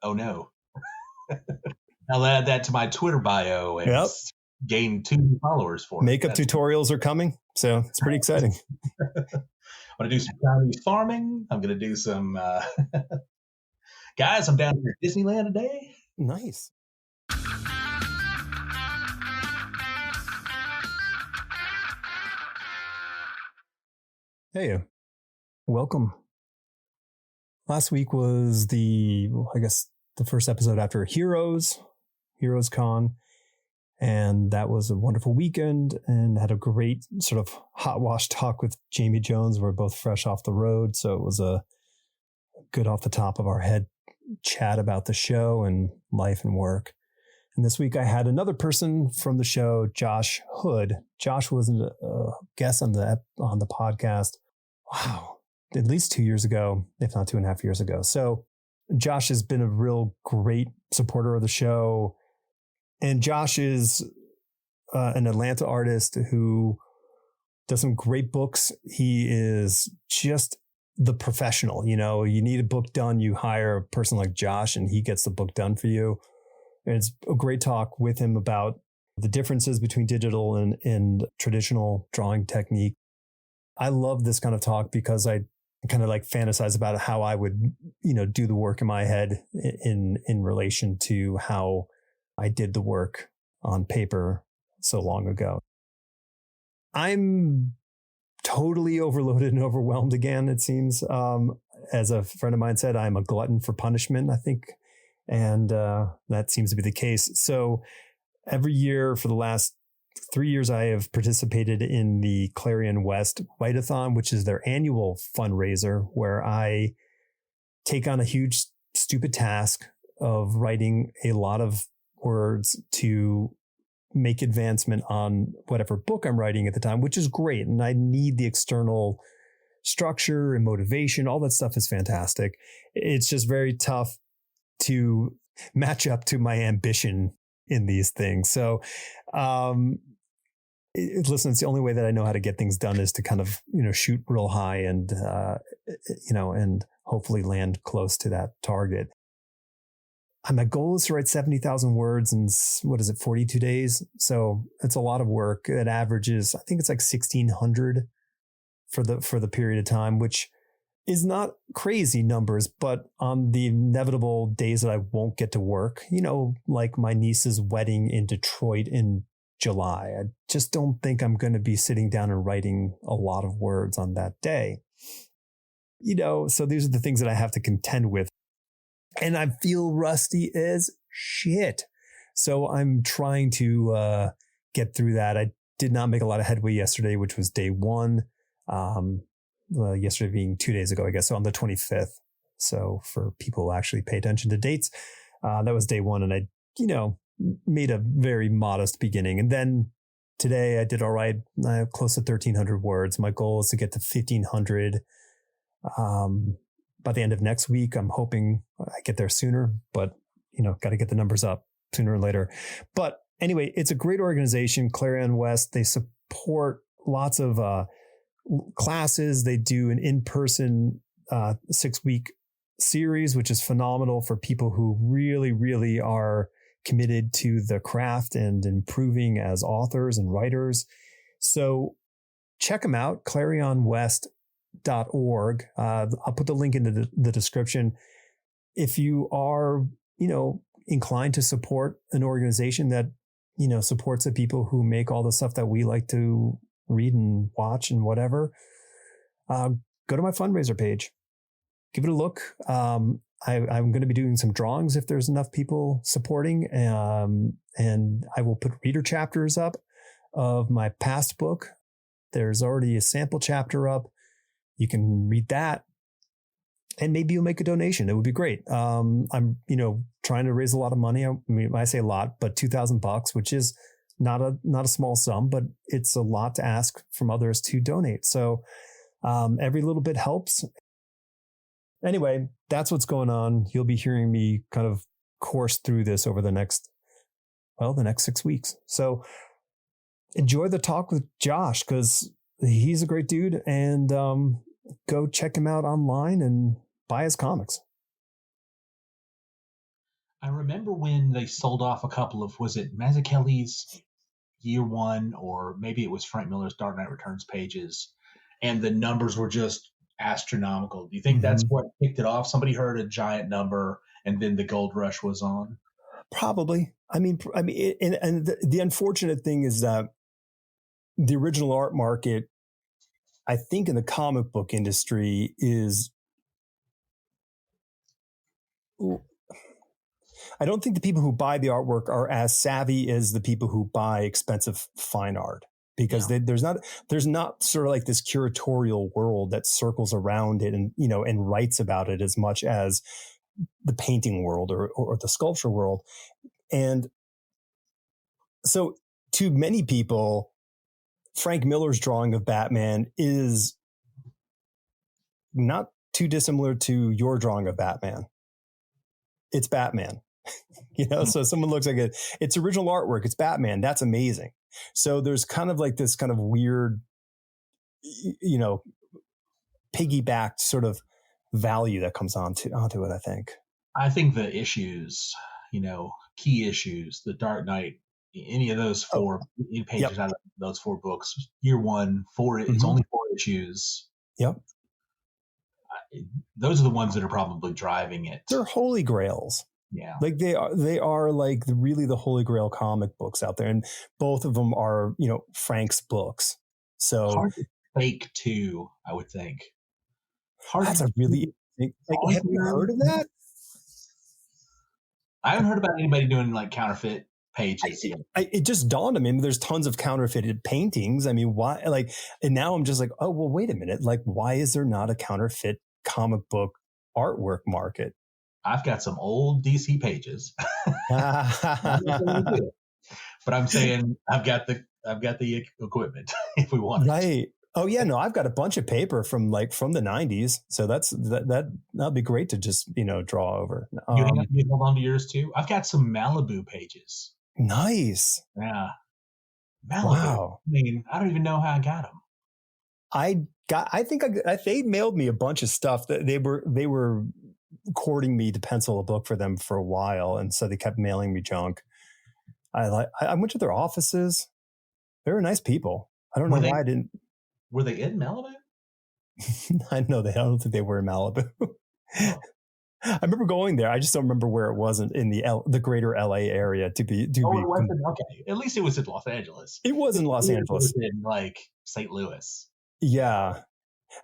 Oh no. I'll add that to my Twitter bio and Yep. gain 2 new followers for Makeup tutorials are coming, so it's pretty exciting. I'm going to do some Chinese farming. I'm going to do some... Guys, I'm down here at Disneyland today. Nice. Hey, welcome. Last week was the first episode after Heroes Con, and that was a wonderful weekend and had a great sort of hot wash talk with Jamie Jones. We're both fresh off the road, so it was a good off the top of our head chat about the show and life and work. And this week I had another person from the show, Josh Hood. Josh was a guest on the podcast. Wow, at least 2 years ago, if not 2.5 years ago. So Josh has been a real great supporter of the show. And Josh is an Atlanta artist who does some great books. He is just the professional. You know, you need a book done, you hire a person like Josh and he gets the book done for you. And it's a great talk with him about the differences between digital and traditional drawing technique. I love this kind of talk because I kind of like fantasize about how I would, do the work in my head in relation to how I did the work on paper so long ago. I'm totally overloaded and overwhelmed again, it seems. As a friend of mine said, I'm a glutton for punishment, I think. And that seems to be the case. So every year for the last 3 years, I have participated in the Clarion West Write-a-thon, which is their annual fundraiser, where I take on a huge, stupid task of writing a lot of words to make advancement on whatever book I'm writing at the time, which is great. And I need the external structure and motivation. All that stuff is fantastic. It's just very tough to match up to my ambition in these things. So, listen, it's the only way that I know how to get things done is to kind of, shoot real high and, and hopefully land close to that target. And my goal is to write 70,000 words in 42 days. So it's a lot of work. It averages, I think it's like 1,600 for the period of time, which is not crazy numbers, but on the inevitable days that I won't get to work, like my niece's wedding in Detroit in July, I just don't think I'm going to be sitting down and writing a lot of words on that day. So these are the things that I have to contend with. And I feel rusty as shit. So I'm trying to get through that. I did not make a lot of headway yesterday, which was day one. Yesterday being 2 days ago, I guess. So on the 25th. So for people who actually pay attention to dates, that was day one. And I, made a very modest beginning. And then today I did all right, close to 1,300 words. My goal is to get to 1,500 by the end of next week. I'm hoping I get there sooner, but, got to get the numbers up sooner or later. But anyway, it's a great organization, Clarion West. They support lots of classes. They do an in-person 6-week series, which is phenomenal for people who really, really are committed to the craft and improving as authors and writers. So check them out, clarionwest.org. I'll put the link into the description. If you are, inclined to support an organization that, supports the people who make all the stuff that we like to read and watch and whatever, go to my fundraiser page, give it a look. I'm going to be doing some drawings if there's enough people supporting, and I will put reader chapters up of my past book. There's already a sample chapter up. You can read that, and maybe you'll make a donation. It would be great. I'm, trying to raise a lot of money. I mean, I say a lot, but $2,000, which is not a small sum, but it's a lot to ask from others to donate. So every little bit helps. Anyway, that's what's going on. You'll be hearing me kind of course through this over the next 6 weeks. So enjoy the talk with Josh, because he's a great dude, and go check him out online and buy his comics. I remember when they sold off a couple of, was it Mazzucchelli's Year One, or maybe it was Frank Miller's Dark Knight Returns pages, and the numbers were just astronomical. Do you think that's what kicked it off? Somebody heard a giant number, and then the gold rush was on. Probably. I mean, and the unfortunate thing is that the original art market, I think, in the comic book industry is, I don't think the people who buy the artwork are as savvy as the people who buy expensive fine art, because there's not sort of like this curatorial world that circles around it and, and writes about it as much as the painting world or the sculpture world. And so to many people, Frank Miller's drawing of Batman is not too dissimilar to your drawing of Batman. It's Batman, so someone looks like it's original artwork. It's Batman. That's amazing. So there's kind of like this kind of weird, piggybacked sort of value that comes onto it, I think. I think the issues, key issues, the Dark Knight, any of those four pages out of those 4 books, Year One, 4, it's only 4 issues. Yep. Those are the ones that are probably driving it. They're holy grails. Yeah. Like they are like really the holy grail comic books out there. And both of them are, Frank's books. So hard to fake too, I would think. That's a really, have you heard of that? I haven't heard about anybody doing like counterfeit pages. It just dawned on me. There's tons of counterfeited paintings. I mean, why? And now I'm just like, oh, well, wait a minute. Like, why is there not a counterfeit comic book artwork market? I've got some old DC pages, but I'm saying I've got the equipment if we want. Right. Oh yeah, no, I've got a bunch of paper from the 90s. So that'll be great to just, draw over. You hold on to yours too? I've got some Malibu pages. Nice. Yeah. Malibu. Wow. I mean, I don't even know how I got them. They mailed me a bunch of stuff that they were courting me to pencil a book for them for a while. And so they kept mailing me junk. I went to their offices. They were nice people. I don't know why I didn't. Were they in Malibu? I don't think they were in Malibu. Oh. I remember going there. I just don't remember where it was in the greater LA area to be. It wasn't, okay. At least it was in Los Angeles. It was in Los Angeles. It was in like St. Louis. Yeah.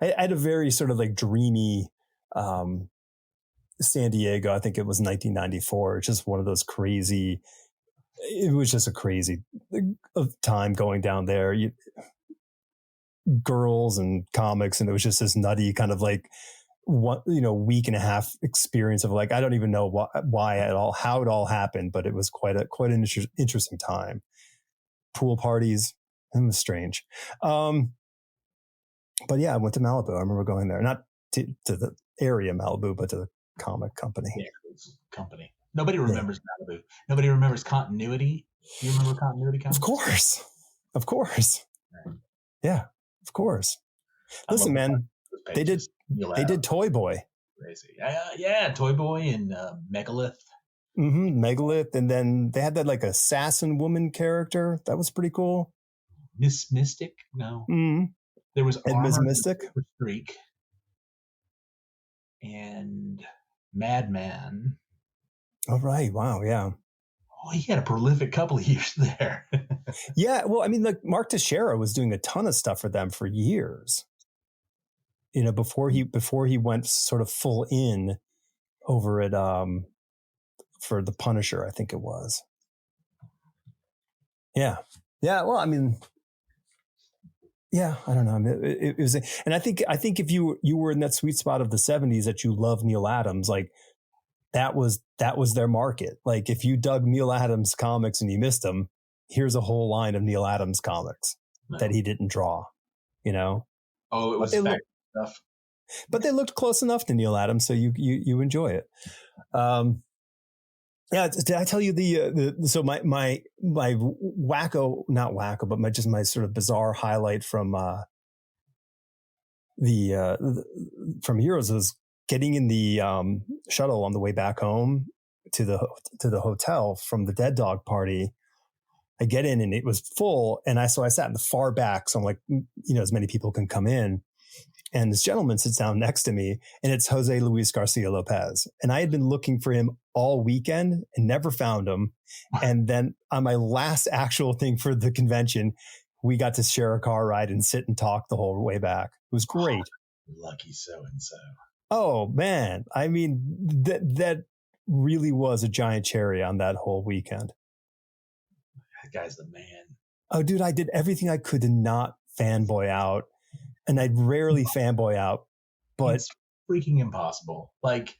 I had a very sort of like dreamy San Diego. I think it was 1994. It's just one of those crazy. It was just a crazy time going down there. Girls and comics, and it was just this nutty kind of like week and a half experience of like, I don't even know why at all, how it all happened, but it was quite an interesting time. Pool parties, it was strange. But yeah, I went to Malibu. I remember going there, not to the area Malibu, but to the comic company. Yeah, company. Nobody remembers Malibu. Nobody remembers Continuity. You remember Continuity Comics? Of course. Right. Yeah, of course. Listen, man, they did Toy Boy. Crazy. Yeah, Toy Boy and Megalith. Mm-hmm, Megalith, and then they had that like assassin woman character. That was pretty cool. Miss Mystic? No. Mm-hmm. There was Miss Mystic, Streak, and Madman. Oh, right. Wow. Yeah. Oh, he had a prolific couple of years there. Yeah. Well, I mean, like Mark Teixeira was doing a ton of stuff for them for years. Before he went sort of full in over at for the Punisher, I think it was. Yeah. Yeah. Well, I mean, yeah, I don't know. It was, and I think if you were in that sweet spot of the 70s that you love Neil Adams, like that was their market. Like if you dug Neil Adams comics and you missed them, here's a whole line of Neil Adams comics that he didn't draw, Oh, it was stuff. But they looked close enough to Neil Adams, so you enjoy it. Yeah, did I tell you so my wacko, not wacko, but my sort of bizarre highlight from from Heroes was getting in the shuttle on the way back home to the hotel from the Dead Dog party. I get in and it was full, and I sat in the far back, so I'm like, as many people can come in. And this gentleman sits down next to me, and it's Jose Luis Garcia Lopez. And I had been looking for him all weekend and never found him. And then on my last actual thing for the convention, we got to share a car ride and sit and talk the whole way back. It was great. Lucky so-and-so. Oh, man. I mean, that really was a giant cherry on that whole weekend. That guy's the man. Oh, dude, I did everything I could to not fanboy out. And I'd rarely fanboy out, but it's freaking impossible. Like,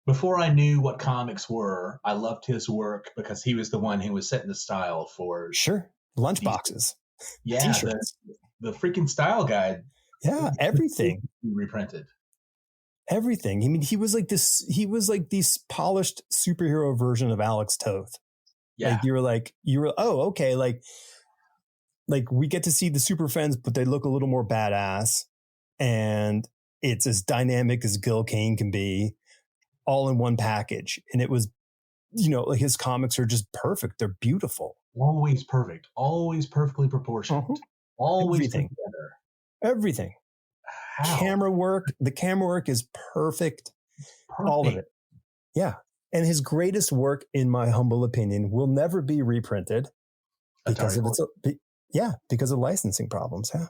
before I knew what comics were, I loved his work because he was the one who was setting the style for lunchboxes, t-shirts, the freaking style guide. Yeah, everything reprinted. Everything. I mean, he was like this polished superhero version of Alex Toth. Yeah, like you were oh, okay, like we get to see the Super Friends, but they look a little more badass, and it's as dynamic as Gil Kane can be, all in one package. And it was, like his comics are just perfect. They're beautiful. Always perfect. Always perfectly proportioned. Uh-huh. Always everything. Together. Everything. How? The camera work is perfect. All of it. Yeah. And his greatest work, in my humble opinion, will never be reprinted because because of licensing problems. Yeah.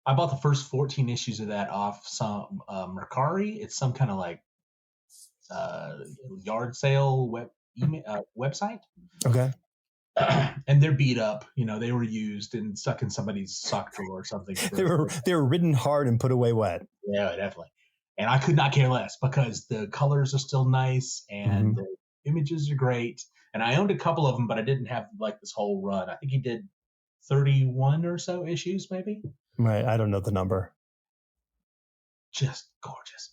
I bought the first 14 issues of that off some Mercari. It's some kind of like yard sale website. Okay. And they're beat up. They were used and stuck in somebody's sock drawer or something. They were ridden hard and put away wet. Yeah, definitely. And I could not care less because the colors are still nice and the images are great. And I owned a couple of them, but I didn't have like this whole run. I think he did 31 or so issues, maybe. Right. I don't know the number. Just gorgeous.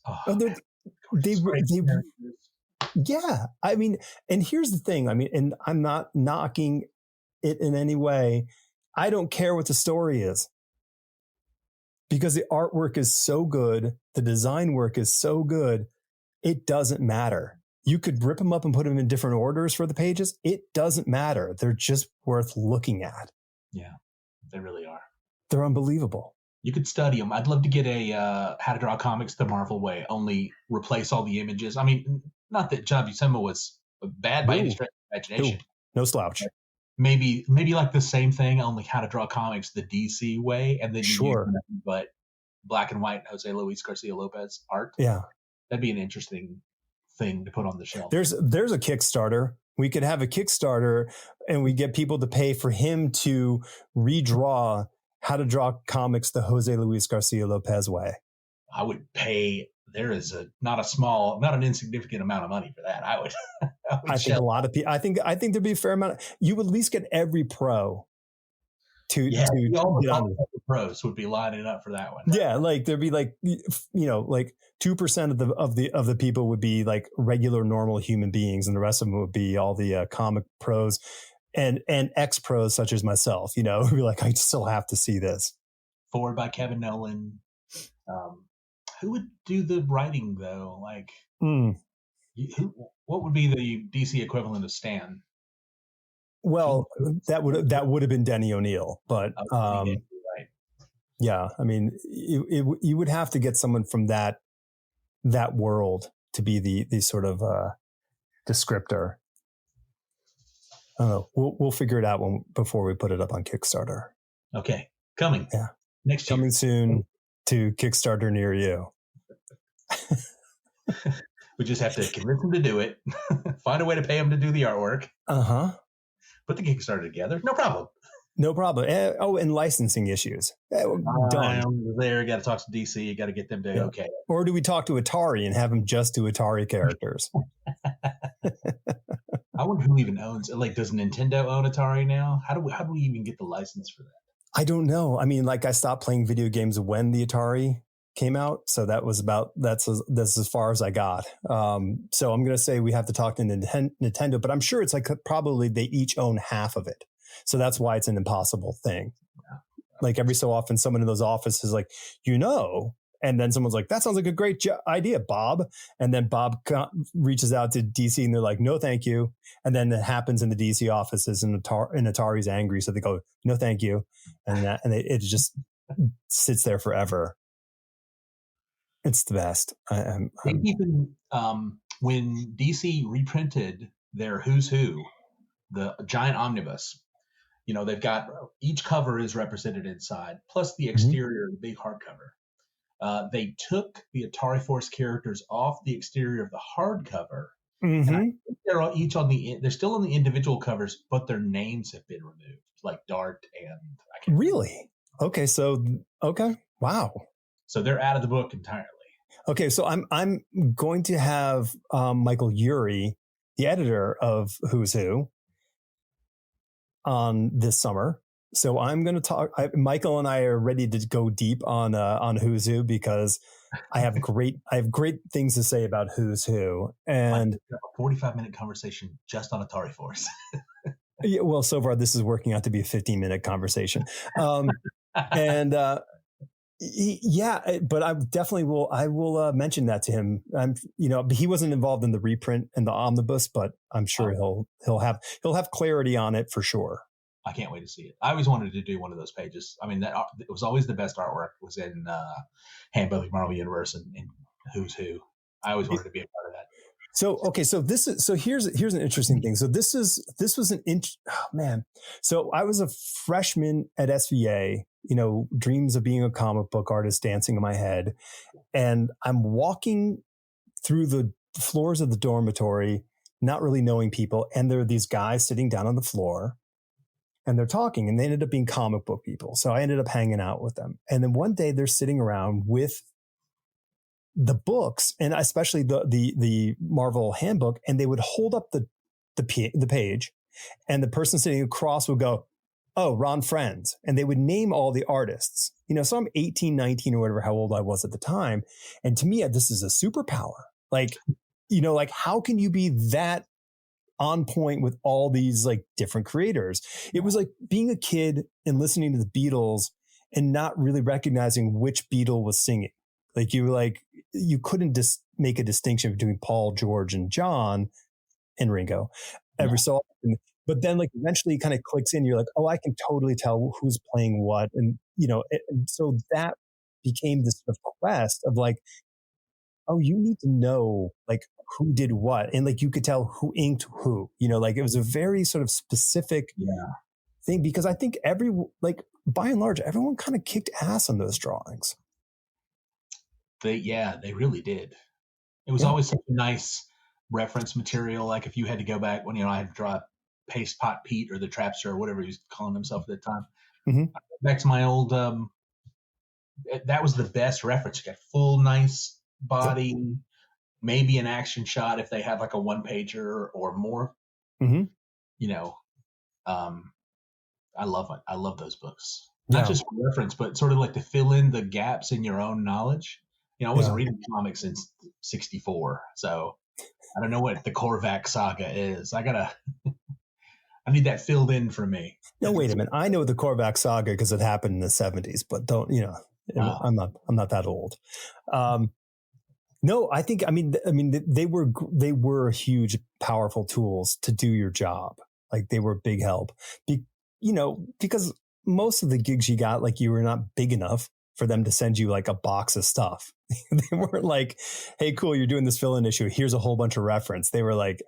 Yeah. I mean, and here's the thing. I mean, and I'm not knocking it in any way. I don't care what the story is, because the artwork is so good. The design work is so good. It doesn't matter. You could rip them up and put them in different orders for the pages. It doesn't matter. They're just worth looking at. Yeah, they really are. They're unbelievable. You could study them. I'd love to get a How to Draw Comics the Marvel way, only replace all the images. I mean, not that John Buscema was bad by any stretch of imagination. No slouch. Maybe like the same thing, only How to Draw Comics the DC way, and then you use nothing but black and white Jose Luis Garcia Lopez art. Yeah, that'd be an interesting thing to put on the shelf. There's a Kickstarter. We could have a Kickstarter, and we get people to pay for him to redraw How to Draw Comics the Jose Luis Garcia Lopez way. I would pay. There is not an insignificant amount of money for that. I think a lot of people. I think there'd be a fair amount. You would at least get every pro all the pros would be lining up for that one. Yeah, like there'd be like 2% of the people would be like regular normal human beings, and the rest of them would be all the comic pros and ex pros such as myself. Who'd be like, I still have to see this. Forward by Kevin Nolan. Who would do the writing though? Like, what would be the DC equivalent of Stan? Well, that would have been Denny O'Neil, but right. Yeah, I mean, you would have to get someone from that world to be the sort of descriptor. I don't know. We'll figure it out before we put it up on Kickstarter. Okay, coming. Yeah, next year. Coming soon to Kickstarter near you. We just have to convince them to do it. Find a way to pay them to do the artwork. Put the Kickstarter together. No problem. No problem. And licensing issues. Done. There, got to talk to DC. You got to get them to okay. Or do we talk to Atari and have them just do Atari characters? I wonder who even owns. Like, does Nintendo own Atari now? How do we even get the license for that? I don't know. I mean, like, I stopped playing video games when the Atari came out, so that's as far as I got. So I'm going to say we have to talk to Nintendo, but I'm sure it's like probably they each own half of it. So that's why it's an impossible thing. Like every so often someone in those offices is like, And then someone's like, that sounds like a great idea, Bob. And then Bob reaches out to DC and they're like, no, thank you. And then it happens in the DC offices and Atari's angry. So they go, no, thank you. And it just sits there forever. It's the best. Even when DC reprinted their Who's Who, the giant omnibus, they've got each cover is represented inside, plus the exterior, the big hardcover. They took the Atari Force characters off the exterior of the hardcover. And I think they're each they're still on the individual covers, but their names have been removed, like Dart and Really? Okay, wow. So they're out of the book entirely. Okay, so I'm going to have Michael Urey, the editor of Who's Who, on this summer. So I'm going to talk. Michael and I are ready to go deep on Who's Who because I have great things to say about Who's Who. And a 45-minute conversation just on Atari Force. Yeah, well, so far this is working out to be a 15-minute conversation. But I definitely will. I will mention that to him. He wasn't involved in the reprint and the omnibus, but I'm sure he'll have clarity on it for sure. I can't wait to see it. I always wanted to do one of those pages. I mean, it was always the best artwork was in Handbook of Marvel Universe and Who's Who. I always wanted to be a part of that. So here's an interesting thing. So this was So I was a freshman at SVA, dreams of being a comic book artist dancing in my head. And I'm walking through the floors of the dormitory, not really knowing people. And there are these guys sitting down on the floor and they're talking, and they ended up being comic book people. So I ended up hanging out with them. And then one day they're sitting around with the books, and especially the Marvel handbook, and they would hold up the page, and the person sitting across would go, "Oh, Ron Friends," and they would name all the artists. So I'm 18, 19 or whatever, how old I was at the time. And to me, this is a superpower. Like how can you be that on point with all these like different creators? It was like being a kid and listening to the Beatles and not really recognizing which Beatle was singing. Like you couldn't make a distinction between Paul, George, and John and Ringo every so often. But then like eventually it kind of clicks in. You're like, oh, I can totally tell who's playing what. And, and so that became this sort of quest of like, oh, you need to know like who did what. And like, you could tell who inked who, like it was a very sort of specific thing, because I think by and large, everyone kind of kicked ass on those drawings. They really did. It was always such a nice reference material. Like if you had to go back when, I had to draw Paste Pot Pete or the Trapster or whatever he was calling himself at the time. Mm-hmm. Back to my old, that was the best reference. You got full, nice body, maybe an action shot if they had like a one pager or more. Mm-hmm. I love it. I love those books. Not just for reference, but sort of like to fill in the gaps in your own knowledge. I wasn't reading comics since '64, so I don't know what the Korvac saga is. I need that filled in for me. No, wait a minute. I know the Korvac saga because it happened in the '70s, but don't, I'm not that old. No, I think, they were huge, powerful tools to do your job. Like they were a big help, because most of the gigs you got, like you were not big enough for them to send you like a box of stuff. They weren't like, hey, cool, you're doing this fill-in issue. Here's a whole bunch of reference. They were like,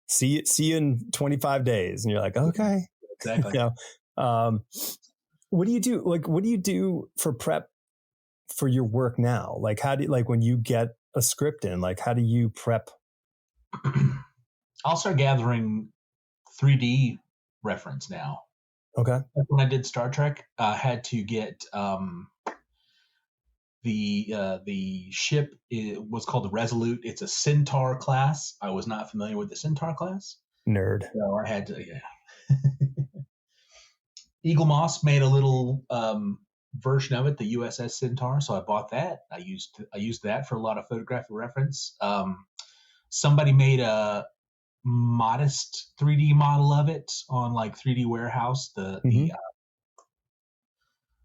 see you in 25 days. And you're like, okay. Exactly. What do you do? Like, what do you do for prep for your work now? Like, how do you, like when you get a script in, like, how do you prep? I'll start gathering 3D reference now. Okay. When I did Star Trek, I had to get the ship was called the Resolute. It's a Centaur class. I was not familiar with the Centaur class. Nerd. So I had to, Eagle Moss made a little version of it, the USS Centaur. So I bought that. I used that for a lot of photographic reference. Somebody made a modest 3D model of it on like 3D Warehouse, the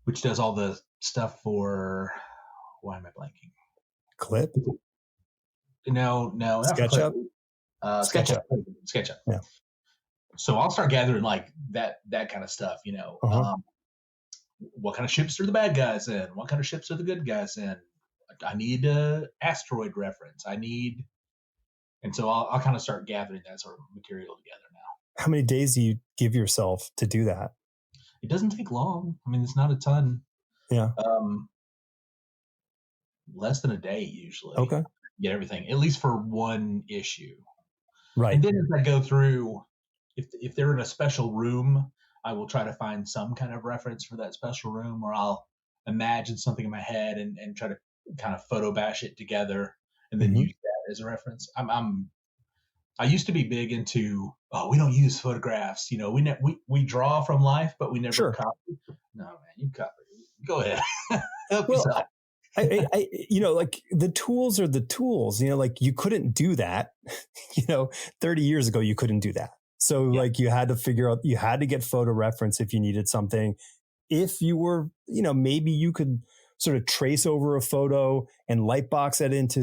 which does all the stuff for why am I blanking? Clip? No, not for Clip. SketchUp? SketchUp. SketchUp. Yeah. So I'll start gathering like that kind of stuff, what kind of ships are the bad guys in? What kind of ships are the good guys in? I need a asteroid reference. And so I'll kind of start gathering that sort of material together now. How many days do you give yourself to do that? It doesn't take long. I mean, it's not a ton. Yeah. Less than a day usually. Okay. Get everything, at least for one issue. Right. And then as I go through, if they're in a special room, I will try to find some kind of reference for that special room, or I'll imagine something in my head and try to kind of photo bash it together and then use that as a reference. I used to be big into, we don't use photographs. We draw from life, but we never copy. No, man, you copy. Go ahead. Help yourself. I like the tools are the tools, like you couldn't do that, 30 years ago, you couldn't do that. So like you had to figure out, you had to get photo reference if you needed something. If you were, maybe you could sort of trace over a photo and lightbox it into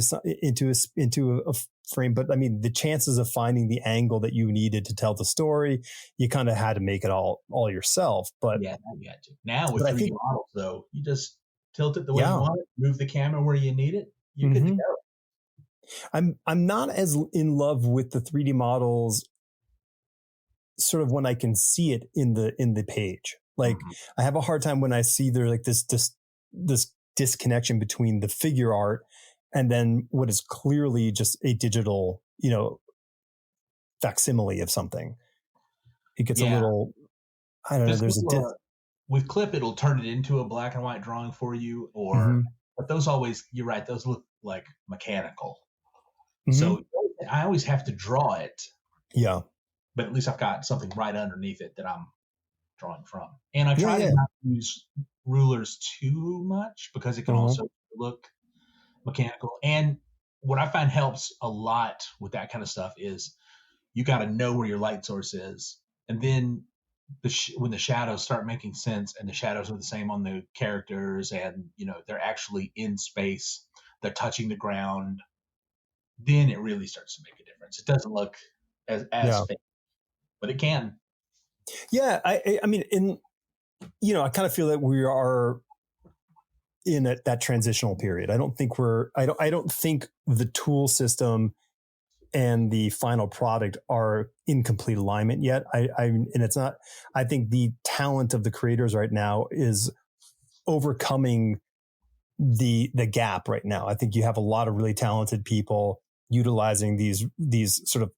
a frame. But I mean, the chances of finding the angle that you needed to tell the story, you kind of had to make it all yourself. But yeah, you had to. Now with 3D models, though, you just tilt it the way you want it, move the camera where you need it, you're good to go. I'm not as in love with the 3D models sort of when I can see it in the page. Like I have a hard time when I see there like this disconnection between the figure art and then what is clearly just a digital, facsimile of something. It gets a little, I don't know. There's with Clip, it'll turn it into a black and white drawing for you, but those always, you're right, those look like mechanical. So I always have to draw it. Yeah. But at least I've got something right underneath it that I'm drawing from. And I try to not use rulers too much because it can also look mechanical. And what I find helps a lot with that kind of stuff is you got to know where your light source is. And then when the shadows start making sense and the shadows are the same on the characters and, they're actually in space, they're touching the ground, then it really starts to make a difference. It doesn't look as fake, but it can. Yeah. I mean, I kind of feel that we are in that transitional period. I don't think the tool system and the final product are in complete alignment yet. And it's not, I think the talent of the creators right now is overcoming the gap right now. I think you have a lot of really talented people utilizing these sort of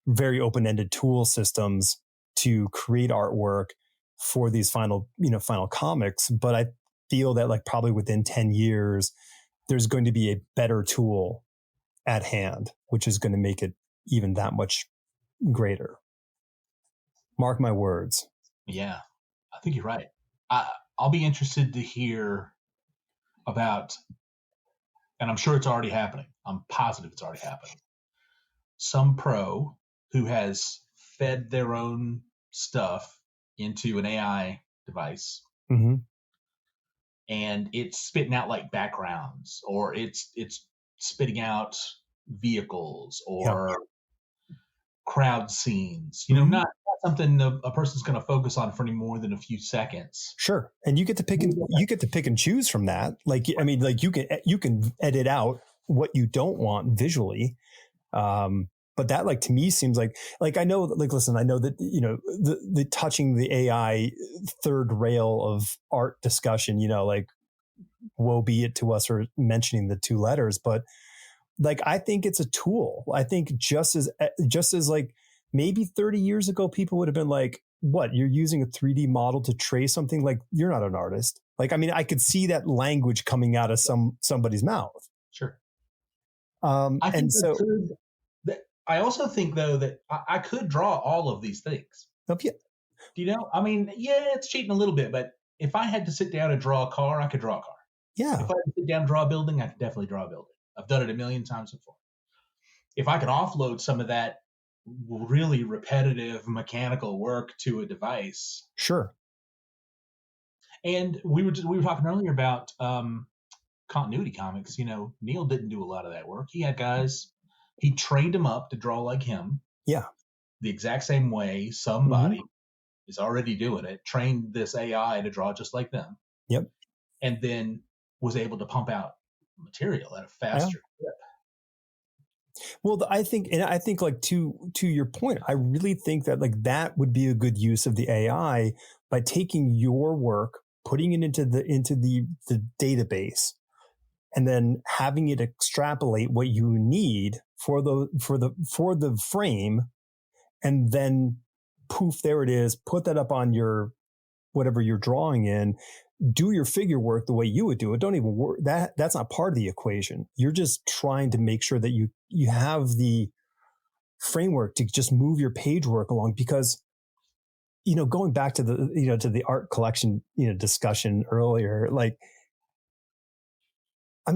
very open-ended tool systems to create artwork for these final comics. But I feel that like probably within 10 years, there's going to be a better tool at hand, which is going to make it even that much greater. Mark my words. Yeah, I think you're right. I'll be interested to hear about, and I'm sure it's already happening. I'm positive it's already happening. Some pro who has fed their own stuff into an AI device, and it's spitting out like backgrounds, or it's spitting out vehicles or crowd scenes. Not something a person's going to focus on for any more than a few seconds. Sure, and you get to pick and choose from that. Like I mean, like you can edit out what you don't want visually. But that, like, to me seems like I know, like, listen, I know that, the touching the AI third rail of art discussion, like, woe be it to us for mentioning the two letters, but like, I think it's a tool. I think just as like maybe 30 years ago, people would have been like, what, you're using a 3D model to trace something? Like, you're not an artist. Like, I mean, I could see that language coming out of somebody's mouth. Sure. I also think, though, that I could draw all of these things. Okay. I mean, it's cheating a little bit, but if I had to sit down and draw a car, I could draw a car. Yeah. If I had to sit down and draw a building, I could definitely draw a building. I've done it a million times before. If I could offload some of that really repetitive mechanical work to a device. Sure. And we were talking earlier about continuity comics, Neil didn't do a lot of that work. He had guys, he trained them up to draw like him. Yeah. The exact same way somebody is already doing it, trained this AI to draw just like them. Yep. And then was able to pump out material at a faster clip. Well, I think like to your point, I really think that like that would be a good use of the AI by taking your work, putting it into the database, and then having it extrapolate what you need for the frame, and then poof, there it is. Put that up on your whatever you're drawing in. Do your figure work the way you would do it. Don't even worry. That's not part of the equation. You're just trying to make sure that you have the framework to just move your page work along, because going back to the to the art collection discussion earlier, like I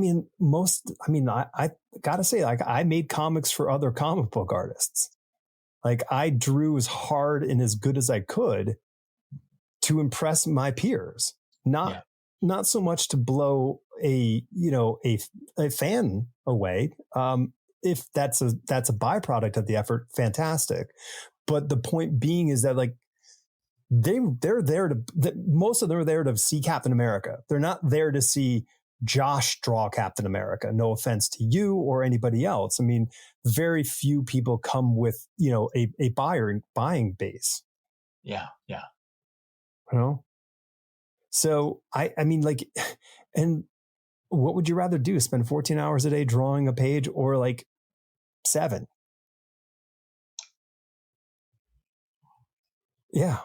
gotta say, like, I made comics for other comic book artists. Like, I drew as hard and as good as I could to impress my peers, not so much to blow a fan away. If that's a byproduct of the effort, fantastic. But the point being is that, like, they're there most of them are there to see Captain America. They're not there to see Josh draw Captain America. No offense to you or anybody else. I mean, very few people come with, a buying base. Yeah. So I mean, like, and what would you rather do? Spend 14 hours a day drawing a page, or like 7? Yeah.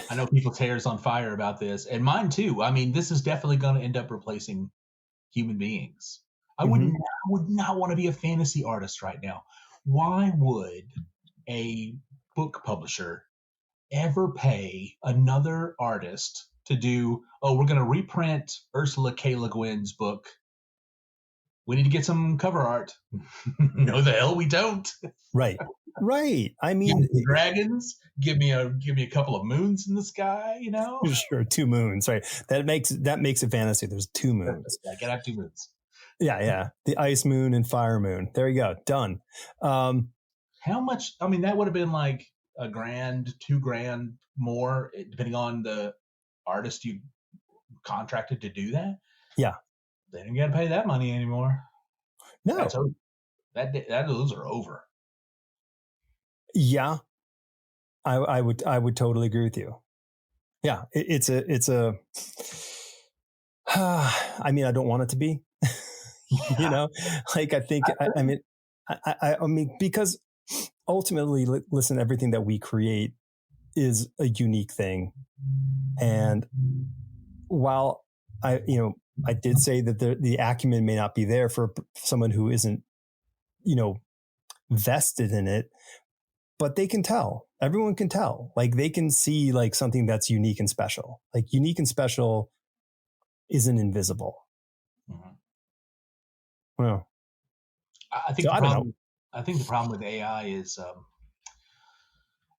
I know people's hair is on fire about this, and mine too. I mean, this is definitely going to end up replacing human beings. I would not want to be a fantasy artist right now. Why would a book publisher ever pay another artist to do, we're going to reprint Ursula K. Le Guin's book. We need to get some cover art. No, the hell we don't. Right. I mean, give me dragons. Give me a couple of moons in the sky. Sure, 2 moons. Right. That makes it fantasy. There's 2 moons. Yeah, get out 2 moons. Yeah. The ice moon and fire moon. There you go. Done. How much? I mean, that would have been like $1,000, $2,000 more, depending on the artist you contracted to do that. Yeah. They didn't got to pay that money anymore. No, those are over. Yeah, I would totally agree with you. Yeah, it's a. I mean, I don't want it to be. Like, I think I mean, because ultimately, listen, everything that we create is a unique thing, and while I did say that the acumen may not be there for someone who isn't, vested in it, but they can tell. Everyone can tell. Like, they can see like something that's unique and special. Like, unique and special isn't invisible. Mm-hmm. Well, I think the problem with AI is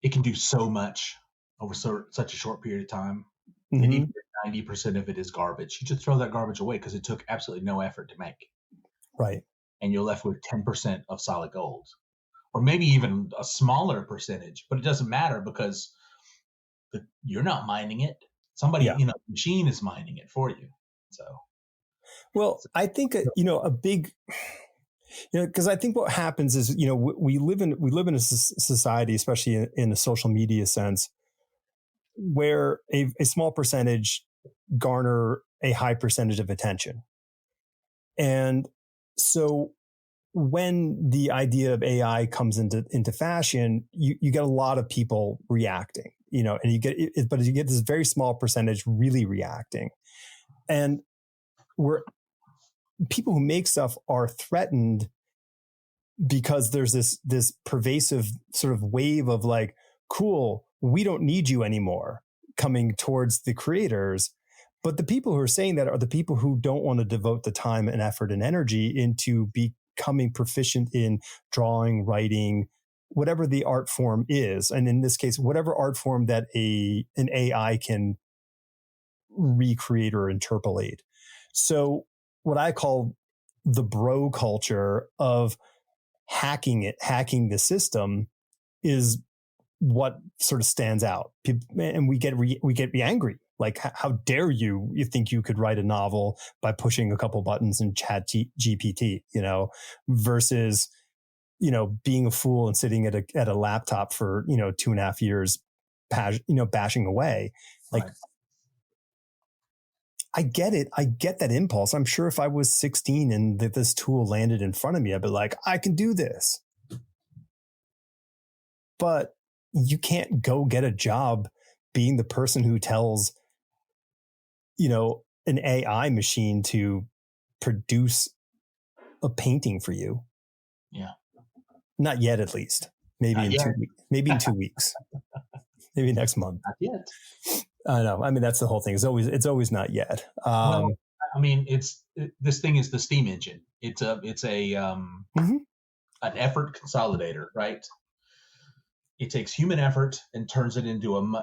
it can do so much over such a short period of time. Mm-hmm. And even 90% of it is garbage. You just throw that garbage away because it took absolutely no effort to make. Right. And you're left with 10% of solid gold, or maybe even a smaller percentage. But it doesn't matter because you're not mining it. Somebody, machine is mining it for you. So, well, I think a big, because I think what happens is we live in a society, especially in a social media sense, where a small percentage garner a high percentage of attention. And so when the idea of AI comes into fashion, you get a lot of people reacting, and you get this very small percentage really reacting. And where people who make stuff are threatened because there's this pervasive sort of wave of like, cool, we don't need you anymore, coming towards the creators. But the people who are saying that are the people who don't want to devote the time and effort and energy into becoming proficient in drawing, writing, whatever the art form is. And in this case, whatever art form that an AI can recreate or interpolate. So what I call the bro culture of hacking the system is what sort of stands out. And we get angry. Like, how dare you think you could write a novel by pushing a couple buttons in chat GPT, versus, being a fool and sitting at a laptop for, 2.5 years, bashing away. Like, right. I get it. I get that impulse. I'm sure if I was 16 and this tool landed in front of me, I'd be like, I can do this. But you can't go get a job being the person who tells, an AI machine to produce a painting for you. Yeah. Not yet, at least. Maybe in 2 weeks. Maybe in 2 weeks. Maybe next month. Not yet. I know. I mean, that's the whole thing. It's always not yet. Well, I mean, this thing is the steam engine. It's a an effort consolidator, right? It takes human effort and turns it into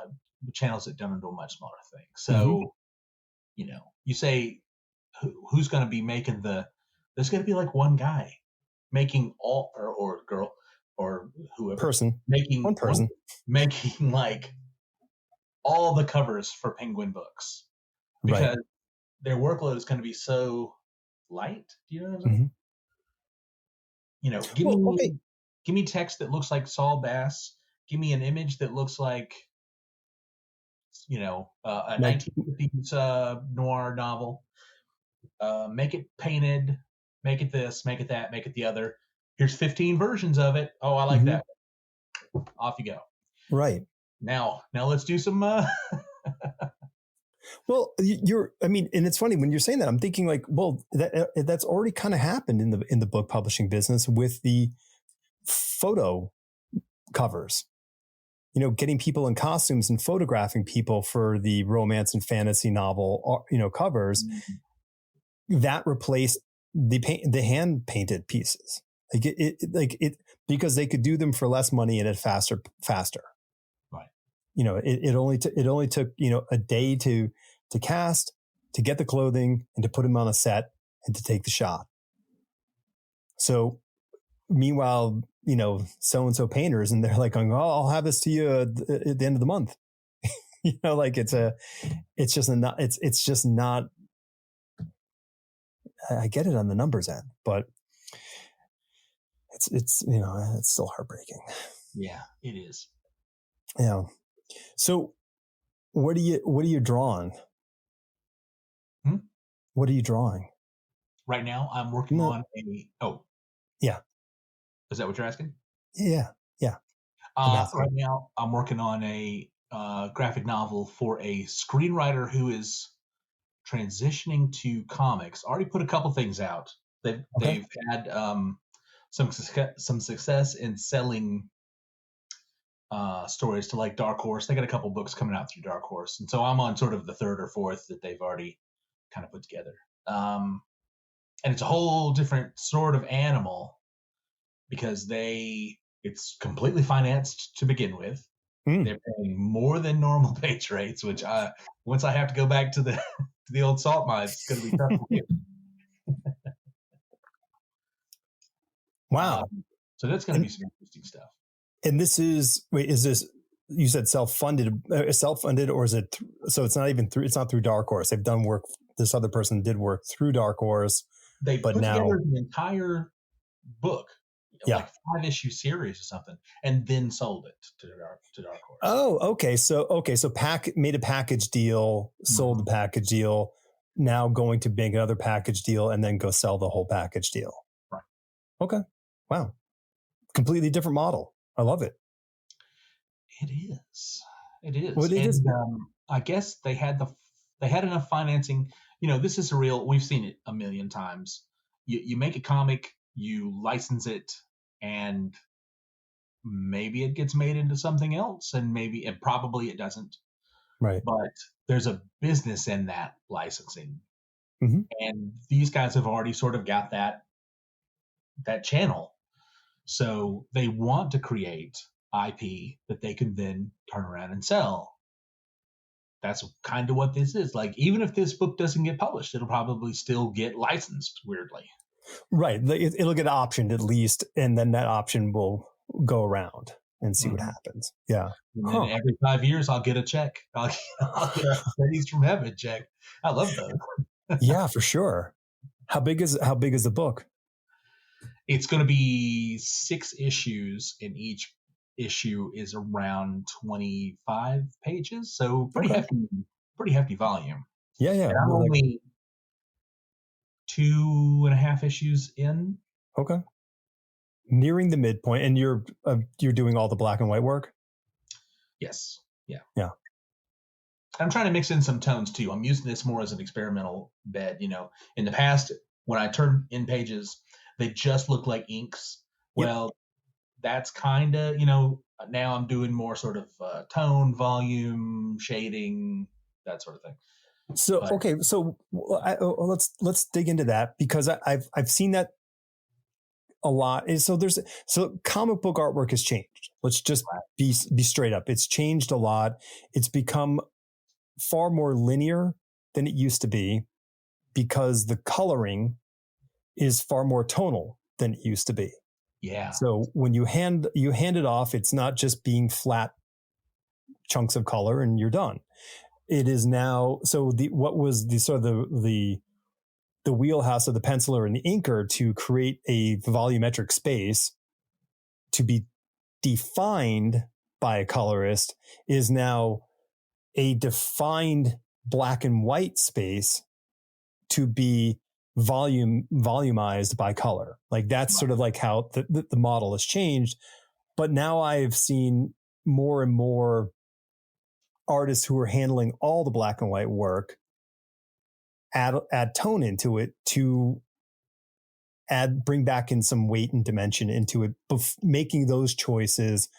channels it down into a much smaller thing. So, you say, who's going to be making there's going to be like one guy making all, or girl, or whoever. Making one person. Making like all the covers for Penguin books. Because their workload is going to be so light. Do you know what I'm saying? Give me text that looks like Saul Bass. Give me an image that looks like, a 1950s noir novel. Make it painted. Make it this. Make it that. Make it the other. Here's 15 versions of it. Oh, I like that. Off you go. Right. Now let's do some. Well, and it's funny when you're saying that, I'm thinking like, well, that's already kind of happened in the book publishing business with the photo covers, getting people in costumes and photographing people for the romance and fantasy novel, covers that replaced the hand painted pieces. Because they could do them for less money and faster. Right. It only took, a day to cast, to get the clothing and to put them on a set and to take the shot. So meanwhile, so-and-so painters, and they're like, oh, I'll have this to you at the end of the month. It's just not, I get it on the numbers end, but it's still heartbreaking. Yeah, it is. Yeah. So what are you drawing? What are you drawing? Right now, I'm working on yeah. Is that what you're asking? Yeah. Right now, I'm working on a graphic novel for a screenwriter who is transitioning to comics. Already put a couple things out. They've had some success in selling stories to like Dark Horse. They got a couple books coming out through Dark Horse, and so I'm on sort of the third or fourth that they've already kind of put together. And it's a whole different sort of animal because it's completely financed to begin with. They're paying more than normal page rates, which once I have to go back to the old salt mines, it's going to be tough for me. Wow. So that's going to be some interesting stuff. And this is this, you said self-funded, or is it, so it's not even it's not through Dark Horse. They've done work. This other person did work through Dark Horse. They put together the entire book, like 5-issue series or something, and then sold it to Dark Horse. Oh, okay. So made a package deal, sold the package deal, now going to make another package deal and then go sell the whole package deal. Right. Okay. Wow. Completely different model. I love it. It is. It is. Well, it is. I guess they had enough financing. This is we've seen it a million times. You make a comic, you license it, and maybe it gets made into something else, and probably it doesn't. Right. But there's a business in that licensing. Mm-hmm. And these guys have already sort of got that channel. So they want to create IP that they can then turn around and sell. that's kind of what this is. Like, even if this book doesn't get published, it'll probably still get licensed, weirdly. Right. It'll get optioned at least, and then that option will go around and see what happens. Yeah. And then every 5 years, I'll get a check. I'll get a Pennies from Heaven check. I love those. Yeah, for sure. How big is the book? It's going to be 6 issues, and each issue is around 25 pages, so pretty hefty volume. Yeah. And I'm only 2.5 issues in. Okay. Nearing the midpoint, and you're doing all the black and white work? Yes. Yeah. I'm trying to mix in some tones too. I'm using this more as an experimental bed. In the past, when I turned in pages, they just look like inks. Yep. Well, that's kind of, now I'm doing more sort of tone, volume, shading, that sort of thing. So, okay. So let's dig into that, because I've seen that a lot. So comic book artwork has changed. Let's just be straight up. It's changed a lot. It's become far more linear than it used to be, because the coloring is far more tonal than it used to be. Yeah. So when you hand it off, it's not just being flat chunks of color and you're done. It is now, so what was the sort of the wheelhouse of the penciler and the inker to create a volumetric space to be defined by a colorist is now a defined black and white space to be volumized by color. Like, that's sort of like how the model has changed. But now I've seen more and more artists who are handling all the black and white work add tone into it to bring back in some weight and dimension into it, making those choices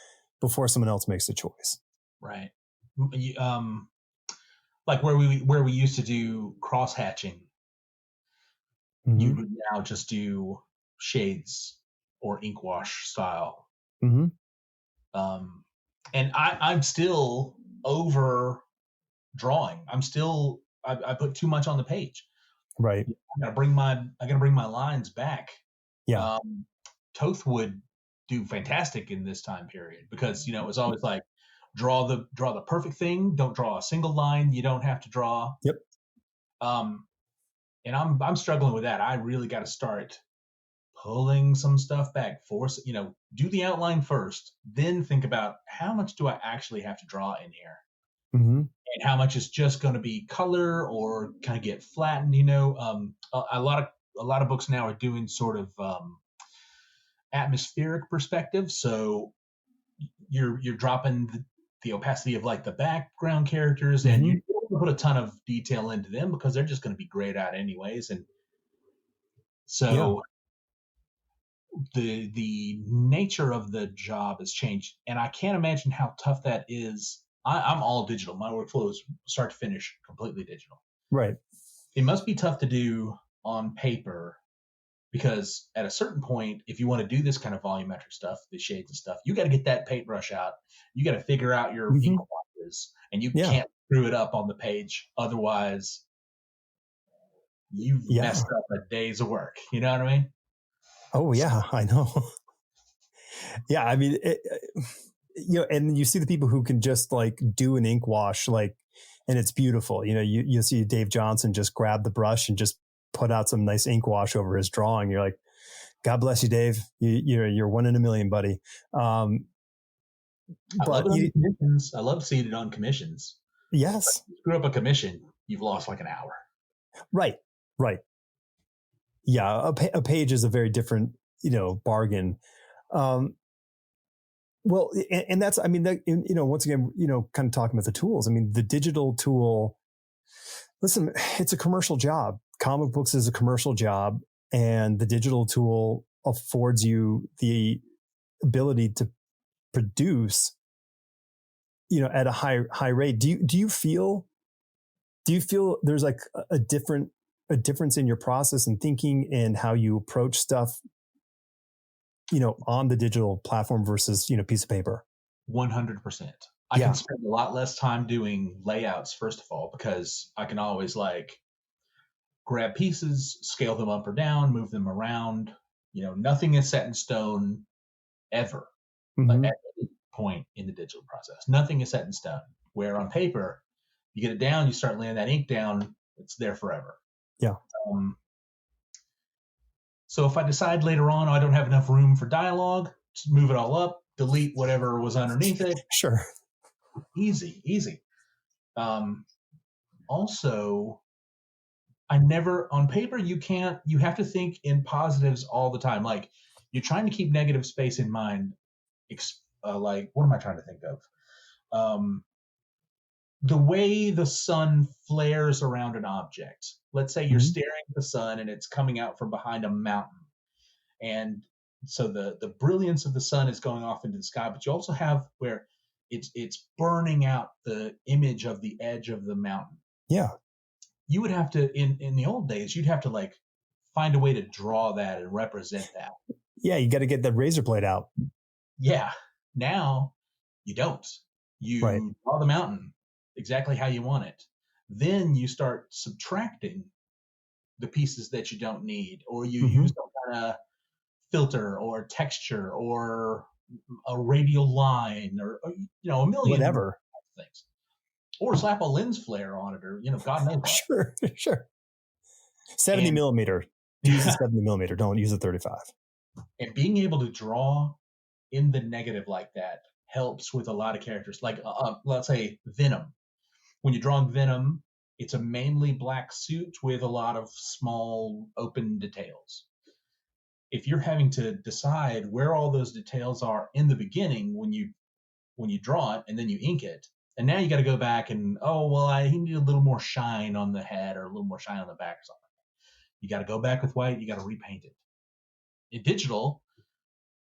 before someone else makes the choice. Right. Like where we used to do cross hatching, you would now just do shades or ink wash style. And I'm still over drawing. I put too much on the page. Right. I gotta bring my lines back. Yeah. Toth would do fantastic in this time period, because it was always like, draw the perfect thing. Don't draw a single line you don't have to draw. Yep. And I'm struggling with that. I really got to start pulling some stuff back. Do the outline first, then think about how much do I actually have to draw in here, and how much is just going to be color or kind of get flattened. A lot of books now are doing sort of atmospheric perspective, so you're dropping the opacity of like the background characters, and you don't put a ton of detail into them because they're just going to be grayed out anyways. And so the nature of the job has changed, and I can't imagine how tough that is. I'm all digital. My workflow is start to finish completely digital. Right. It must be tough to do on paper, because at a certain point, if you want to do this kind of volumetric stuff, the shades and stuff, you got to get that paintbrush out. You got to figure out your ink washes, and you can't screw it up on the page. Otherwise, you've messed up a day's of work. You know what I mean? Oh, yeah, I know. Yeah, I mean, and you see the people who can just like do an ink wash, like, and it's beautiful. You see Dave Johnson just grab the brush and just put out some nice ink wash over his drawing. You're like, God bless you, Dave. You're one in a million, buddy. I love seeing it on commissions. Yes. If you screw up a commission, you've lost like an hour. Right. Yeah. A page is a very different, bargain. Well, and that's, I mean, once again, kind of talking about the tools. I mean, the digital tool, listen, it's a commercial job. Comic books is a commercial job, and the digital tool affords you the ability to produce, at a high rate. Do you feel there's like a difference in your process and thinking and how you approach stuff, on the digital platform versus, piece of paper? 100%. I can spend a lot less time doing layouts, first of all, because I can always like grab pieces, scale them up or down, move them around. Nothing is set in stone ever Mm-hmm. at any point in the digital process. Nothing is set in stone. Where on paper, you get it down, you start laying that ink down, it's there forever. Yeah. So if I decide later on I don't have enough room for dialogue, just move it all up, delete whatever was underneath it. Sure. Easy. Also, on paper, you have to think in positives all the time. Like, you're trying to keep negative space in mind. Like, what am I trying to think of? The way the sun flares around an object. Let's say you're staring at the sun and it's coming out from behind a mountain. And so the brilliance of the sun is going off into the sky, but you also have where it's burning out the image of the edge of the mountain. Yeah. You would have to, in the old days, you'd have to like find a way to draw that and represent that. Yeah, you got to get the razor blade out. Yeah. Now you don't. You draw the mountain exactly how you want it. Then you start subtracting the pieces that you don't need, or you use some kind of filter or texture or a radial line or a million whatever things. Or slap a lens flare on it, or God knows what. Sure. 70 millimeter. Use a 70 millimeter. Don't use a 35. And being able to draw in the negative like that helps with a lot of characters. Like let's say Venom. When you're drawing Venom, it's a mainly black suit with a lot of small open details. If you're having to decide where all those details are in the beginning when you draw it and then you ink it, and now you got to go back and, he needed a little more shine on the head or a little more shine on the back or something. You got to go back with white. You got to repaint it. In digital,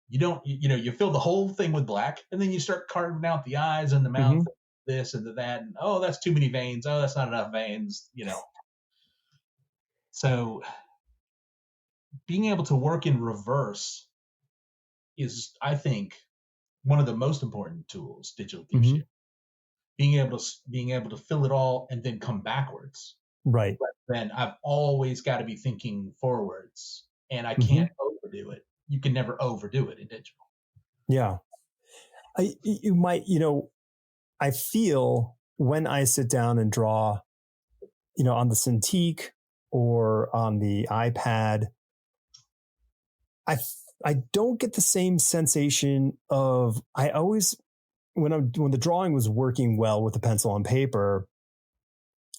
you don't, you fill the whole thing with black, and then you start carving out the eyes and the mouth, this and that, and that's too many veins. Oh, that's not enough veins. So being able to work in reverse is, I think, one of the most important tools digital gives you. Being able to fill it all and then come backwards. Right. But then I've always got to be thinking forwards, and I can't overdo it. You can never overdo it in digital. Yeah. You might, I feel when I sit down and draw, on the Cintiq or on the iPad, I don't get the same sensation of, I always, when the drawing was working well with the pencil on paper,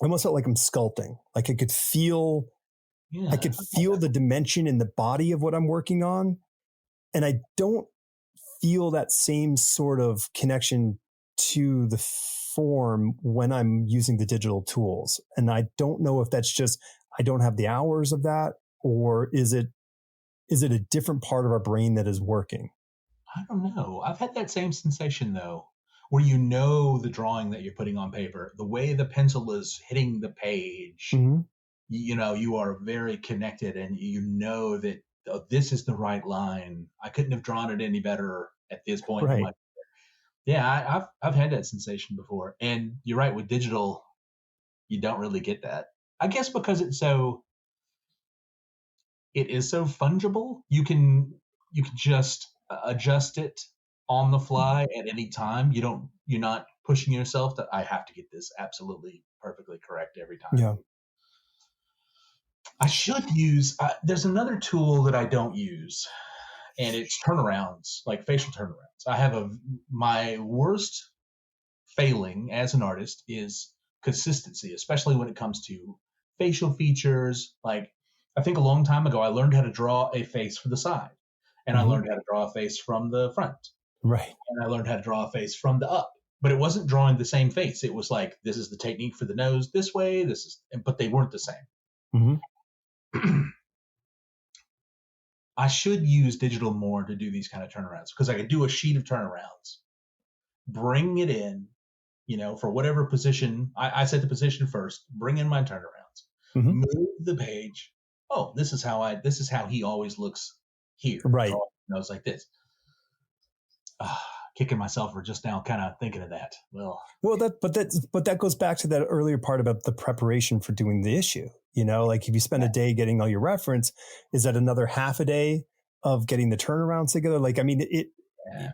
I almost felt like I'm sculpting. Like I could feel the dimension in the body of what I'm working on. And I don't feel that same sort of connection to the form when I'm using the digital tools. And I don't know if that's just, I don't have the hours of that, or is it a different part of our brain that is working? I don't know. I've had that same sensation though, where the drawing that you're putting on paper, the way the pencil is hitting the page, you are very connected, and that this is the right line. I couldn't have drawn it any better at this point. Right. Yeah, I've had that sensation before. And you're right, with digital, you don't really get that. I guess because it is so fungible. You can just adjust it on the fly at any time. You're not pushing yourself that I have to get this absolutely perfectly correct every time. Yeah. I should use, there's another tool that I don't use, and it's turnarounds, like facial turnarounds. I have my worst failing as an artist is consistency, especially when it comes to facial features. Like, I think a long time ago, I learned how to draw a face from the side, and I learned how to draw a face from the front. Right. And I learned how to draw a face from the up, but it wasn't drawing the same face. It was like, this is the technique for the nose this way, but they weren't the same. I should use digital more to do these kind of turnarounds, because I could do a sheet of turnarounds, bring it in, for whatever position. I set the position first, bring in my turnarounds, move the page. Oh, this is how he always looks here. Right. Nose like this. kicking myself for just now kind of thinking of that. Well, that goes back to that earlier part about the preparation for doing the issue. Like if you spend a day getting all your reference, is that another half a day of getting the turnarounds together? Like, I mean,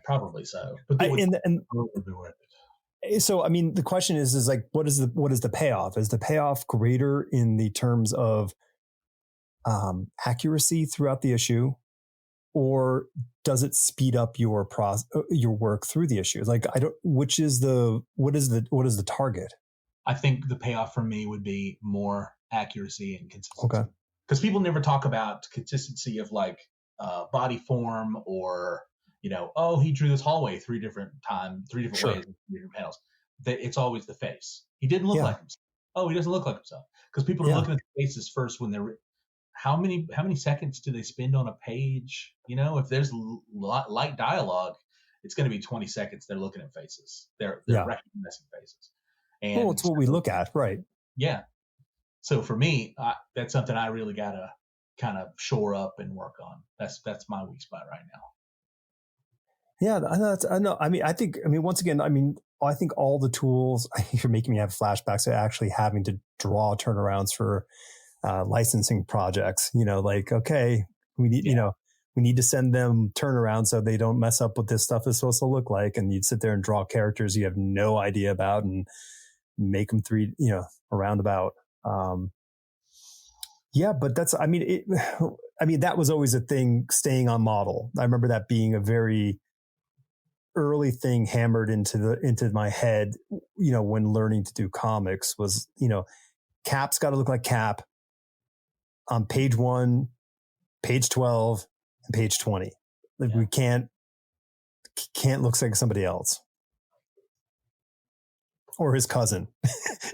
probably so. But so, I mean, the question is like, what is the payoff? Is the payoff greater in the terms of accuracy throughout the issue, or does it speed up your work through the issue? Like, what is the target? I think the payoff for me would be more accuracy and consistency. Okay. Because people never talk about consistency of like body form or, he drew this hallway three different ways, 3 different panels. It's always the face. He didn't look like himself. Oh, he doesn't look like himself. Because people are looking at the faces first when they're, how many seconds do they spend on a page? If there's light dialogue, it's going to be 20 seconds. They're looking at faces. They're recognizing faces. And it's what we look at, right? Yeah. So for me, that's something I really got to kind of shore up and work on. That's my weak spot right now. Yeah, I know. I think once again, I think all the tools, you're making me have flashbacks to actually having to draw turnarounds for licensing projects. Like, okay, we need, we need to send them turnaround so they don't mess up what this stuff is supposed to look like. And you'd sit there and draw characters you have no idea about and make them around about. But that's, that was always a thing, staying on model. I remember that being a very early thing hammered into my head, when learning to do comics was, Cap's got to look like Cap on page 1, page 12, and page 20. Like we can't look like somebody else. Or his cousin.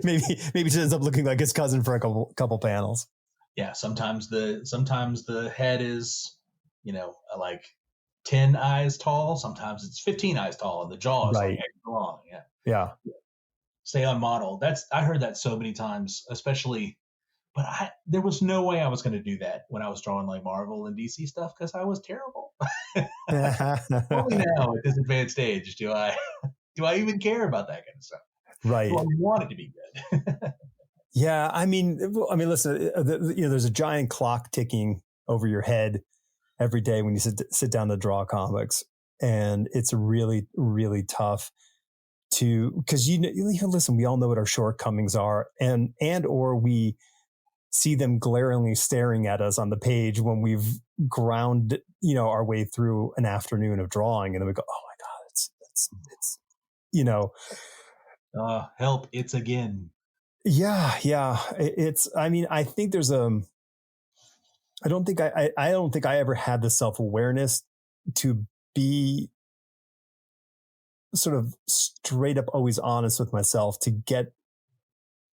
maybe it ends up looking like his cousin for a couple panels. Yeah, sometimes the head is, like 10 eyes tall. Sometimes it's 15 eyes tall, and the jaw is like extra long. Yeah. Stay on model. I heard that so many times, especially. But there was no way I was going to do that when I was drawing like Marvel and DC stuff because I was terrible. Only now at this advanced age do I even care about that kind of stuff. Right. Well, I want it to be good. Yeah, listen. There's a giant clock ticking over your head every day when you sit down to draw comics, and it's really, really tough because listen. We all know what our shortcomings are, and or we see them glaringly staring at us on the page when we've ground our way through an afternoon of drawing, and then we go, oh my god, it's help, it's again. Yeah. It's, I think there's I don't think I ever had the self-awareness to be sort of straight up always honest with myself to get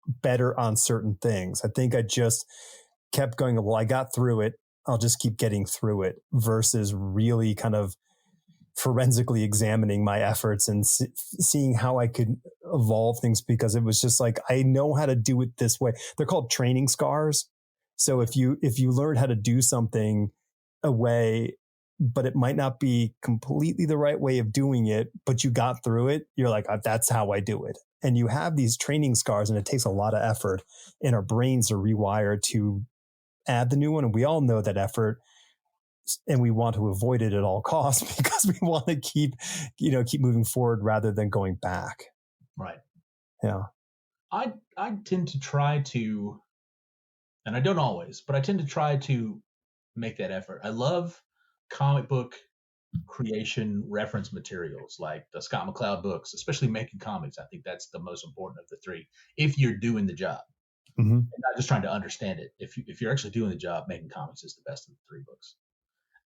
better on certain things. I think I just kept going, well, I got through it, I'll just keep getting through it, versus really kind of forensically examining my efforts and seeing how I could evolve things, because it was just like, I know how to do it this way. They're called training scars. So if you learn how to do something a way, but it might not be completely the right way of doing it, but you got through it, you're like, that's how I do it. And you have these training scars, and it takes a lot of effort, and our brains are rewired to add the new one. And we all know that effort, and we want to avoid it at all costs because we want to keep moving forward rather than going back. Right. Yeah. I tend to try to, and I don't always, but I tend to try to make that effort. I love comic book creation reference materials like the Scott McCloud books, especially making comics. I think that's the most important of the three. If you're doing the job, and not just trying to understand it, if you're actually doing the job, making comics is the best of the three books.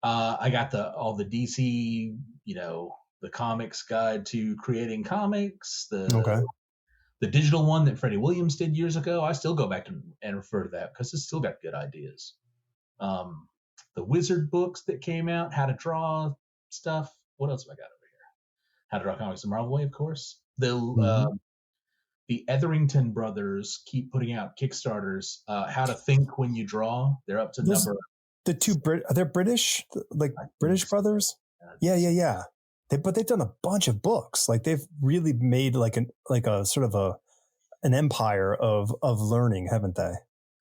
I got all the DC, the comics guide to creating comics, the digital one that Freddie Williams did years ago. I still go back and refer to that because it's still got good ideas. The Wizard books that came out, how to draw stuff. What else have I got over here? How to draw comics the Marvel way, of course. The Etherington brothers keep putting out Kickstarters. How to think when you draw. They're up to number. The two are they British? Like British brothers? Yeah. but they've done a bunch of books. Like they've really made like a sort of an empire of learning, haven't they?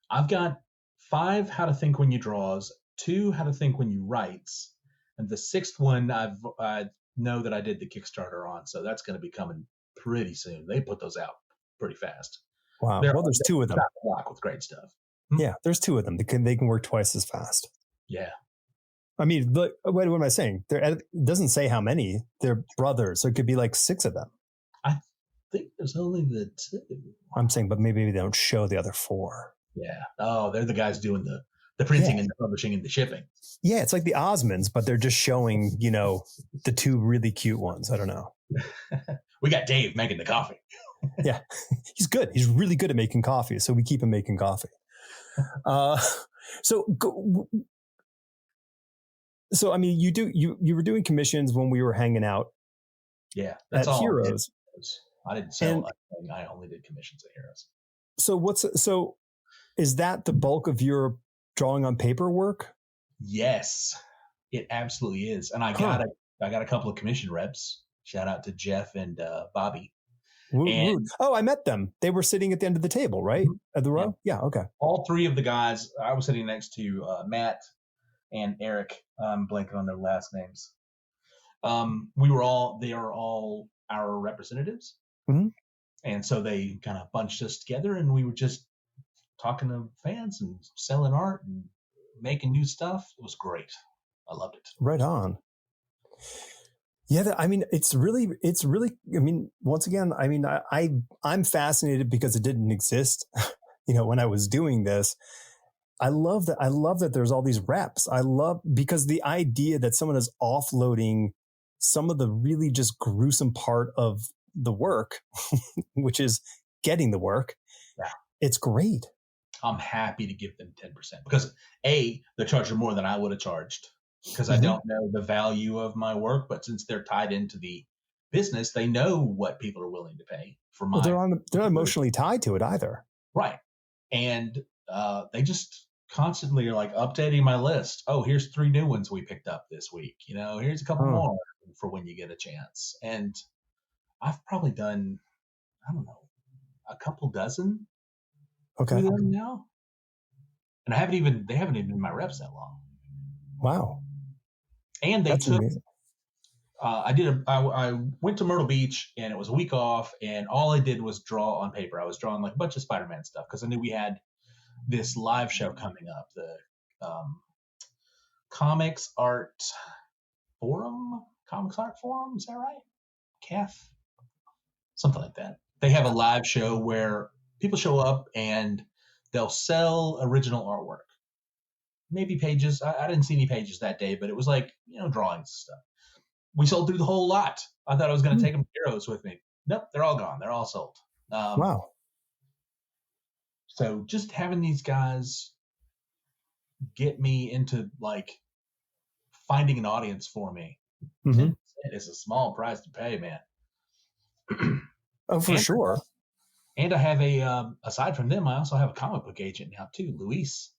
I've got 5 How to Think When You Draws, 2 How to Think When You Writes, and the 6th one I know that I did the Kickstarter on, so that's going to be coming pretty soon. They put those out pretty fast. Wow. Well, there's 2 of them. Block with great stuff. Yeah, there's 2 of them. They can work twice as fast. Yeah. I mean, look, what am I saying? It doesn't say how many. They're brothers, so it could be like 6 of them. I think there's only the 2. I'm saying, but maybe they don't show the other 4. Yeah. Oh, they're the guys doing the printing and the publishing and the shipping. Yeah, it's like the Osmonds, but they're just showing, the 2 really cute ones. I don't know. We got Dave making the coffee. Yeah, he's good. He's really good at making coffee, so we keep him making coffee. So I mean, you were doing commissions when we were hanging out. Yeah, that's at all. Heroes. I didn't sell anything. I only did commissions at Heroes. So is that the bulk of your drawing on paper work? Yes, it absolutely is. And I got a couple of commission reps. Shout out to Jeff and Bobby. I met them. They were sitting at the end of the table, right? At the row? Yeah, okay. All 3 of the guys, I was sitting next to Matt and Eric. I'm blanking on their last names. They are all our representatives. Mm-hmm. And so they kind of bunched us together, and we were just talking to fans and selling art and making new stuff. It was great. I loved it. Right on. Yeah, I mean, it's really, I mean, once again, I mean, I'm fascinated because it didn't exist, when I was doing this. I love that there's all these reps. Because the idea that someone is offloading some of the really just gruesome part of the work, which is getting the work. Yeah. It's great. I'm happy to give them 10% because they're charging more than I would have charged because I don't know the value of my work, but since they're tied into the business, they know what people are willing to pay for my. Well, they're not emotionally tied to it either. Right. And they just constantly are like updating my list. Oh, here's 3 new ones we picked up this week. Here's a couple more for when you get a chance. And I've probably done, I don't know, a couple dozen. Okay. Now. And they haven't even been my reps that long. Wow. And they took, I went to Myrtle Beach and it was a week off and all I did was draw on paper. I was drawing like a bunch of Spider-Man stuff because I knew we had this live show coming up, the Comics Art Forum, is that right? CAF? Something like that. They have a live show where people show up and they'll sell original artwork. Maybe pages. I didn't see any pages that day, but it was like, drawings and stuff. We sold through the whole lot. I thought I was going to take them to Heroes with me. Nope, they're all gone. They're all sold. Wow. So just having these guys get me into like finding an audience for me. Mm-hmm. It's a small price to pay, man. Oh, for sure. And I have aside from them, I also have a comic book agent now too, Luis.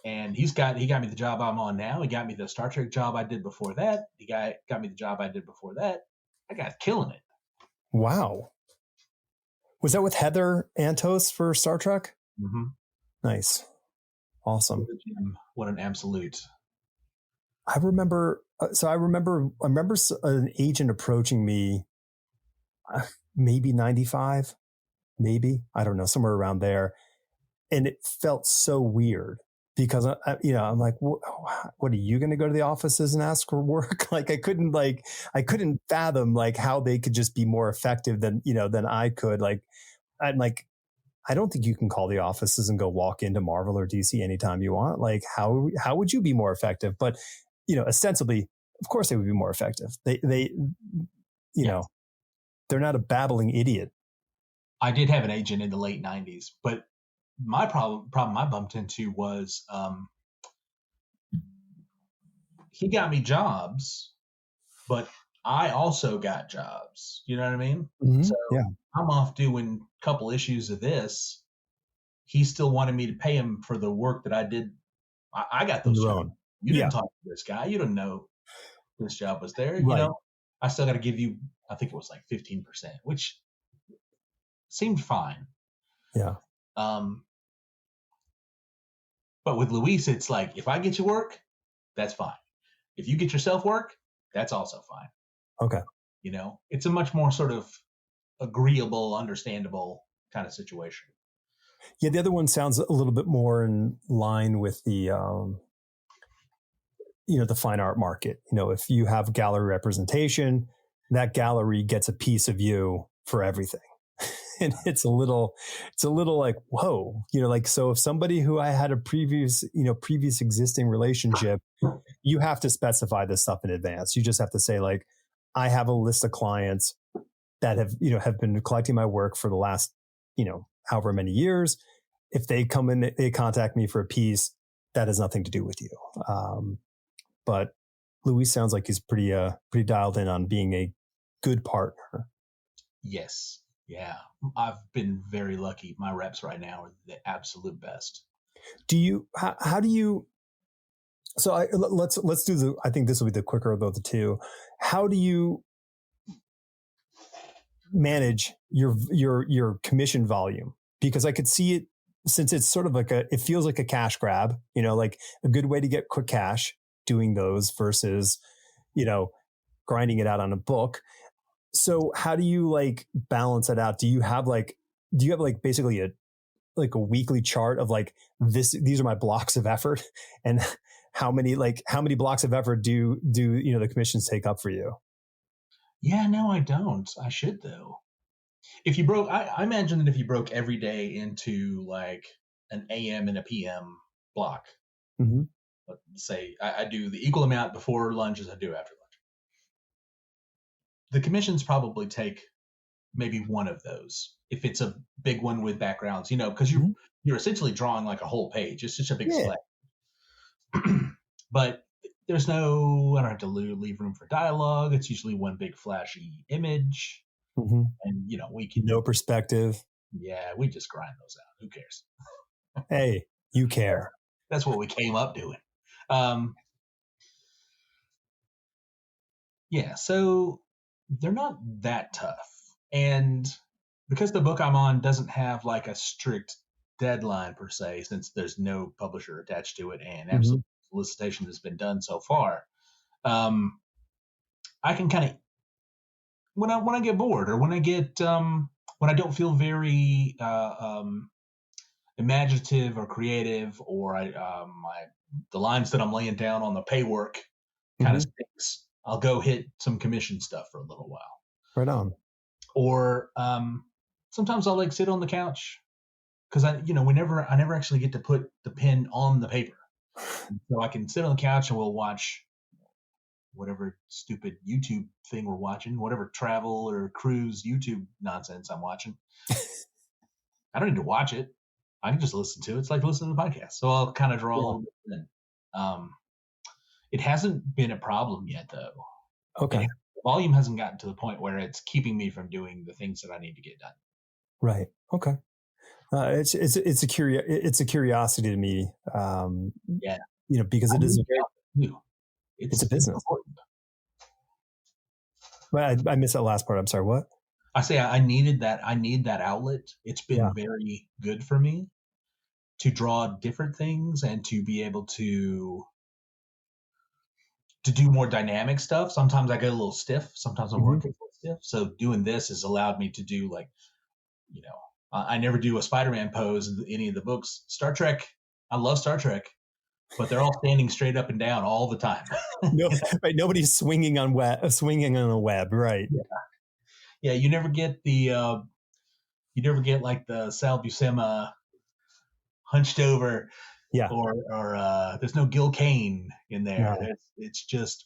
And he got me the job I'm on now. He got me the Star Trek job I did before that. He got me the job I did before that. That guy's killing it. Wow. Was that with Heather Antos for Star Trek? Mm-hmm. Nice. Awesome. What an absolute. I remember an agent approaching me, maybe 95, maybe, I don't know, somewhere around there. And it felt so weird because I'm like, what are you going to go to the offices and ask for work? Like I couldn't fathom like how they could just be more effective than I could. Like, I'm like, I don't think you can call the offices and go walk into Marvel or DC anytime you want. Like how would you be more effective? But, ostensibly, of course they would be more effective. They they're not a babbling idiot. I did have an agent in the late 90s, but my problem I bumped into was he got me jobs, but I also got jobs. You know what I mean? Mm-hmm. So yeah. I'm off doing a couple issues of this. He still wanted me to pay him for the work that I did. I got those jobs. You didn't talk to this guy. You don't know. this job was there, Right. I still got to give you, I think it was like 15%, which seemed fine. Yeah. But with Luis, it's like, if I get you work, that's fine. If you get yourself work, that's also fine. Okay. It's a much more sort of agreeable, understandable kind of situation. Yeah, the other one sounds a little bit more in line with the, the fine art market. If you have gallery representation, that gallery gets a piece of you for everything. And it's a little like, whoa, so if somebody who I had a previous existing relationship, you have to specify this stuff in advance. You just have to say, like, I have a list of clients that have been collecting my work for the last, however many years. If they come in, they contact me for a piece, that has nothing to do with you. But Luis sounds like he's pretty dialed in on being a good partner. Yes. Yeah. I've been very lucky. My reps right now are the absolute best. How do you, so let's do I think this will be the quicker of the two. How do you manage your commission volume? Because I could see it, since it's sort of like it feels like a cash grab, like a good way to get quick cash doing those versus, grinding it out on a book. So how do you like balance it out? Do you have basically a weekly chart of like these are my blocks of effort, and how many blocks of effort do the commissions take up for you? Yeah, no, I don't. I should though. If you broke, I imagine that if you broke every day into like an AM and a PM block, mm-hmm. Let's say I do the equal amount before lunch as I do after lunch. The commissions probably take maybe one of those. If it's a big one with backgrounds, because you're essentially drawing like a whole page. It's just a big select. But there's I don't have to leave room for dialogue. It's usually one big flashy image. Mm-hmm. And, we can. No perspective. Yeah, we just grind those out. Who cares? Hey, you care. That's what we came up doing. Yeah, so they're not that tough. And because the book I'm on doesn't have like a strict deadline per se, since there's no publisher attached to it and absolute solicitation has been done so far, I can kind of, when I get bored or when I get when I don't feel very imaginative or creative, or the lines that I'm laying down on the pay work kind of stinks, I'll go hit some commission stuff for a little while. Right on. Or sometimes I'll like sit on the couch because I never actually get to put the pen on the paper, so I can sit on the couch and we'll watch whatever stupid YouTube thing we're watching, whatever travel or cruise YouTube nonsense I'm watching. I don't need to watch it. I can just listen to it. It's like listening to a podcast. So I'll kind of draw a little bit in. It hasn't been a problem yet, though. Okay. The volume hasn't gotten to the point where it's keeping me from doing the things that I need to get done. Right. Okay. It's a curiosity to me. Yeah. Because it is it's a business. But I missed that last part. I'm sorry. What? I say I need that outlet. It's been very good for me to draw different things and to be able to do more dynamic stuff. Sometimes I get a little stiff. Sometimes I'm working a little stiff. So doing this has allowed me to do I never do a Spider-Man pose in any of the books. Star Trek, I love Star Trek, but they're all standing straight up and down all the time. No, right. Nobody's swinging on a web, right? Yeah. You never get like the Sal Buscema hunched over. Yeah. Or there's no Gil Kane in there. No. It's just,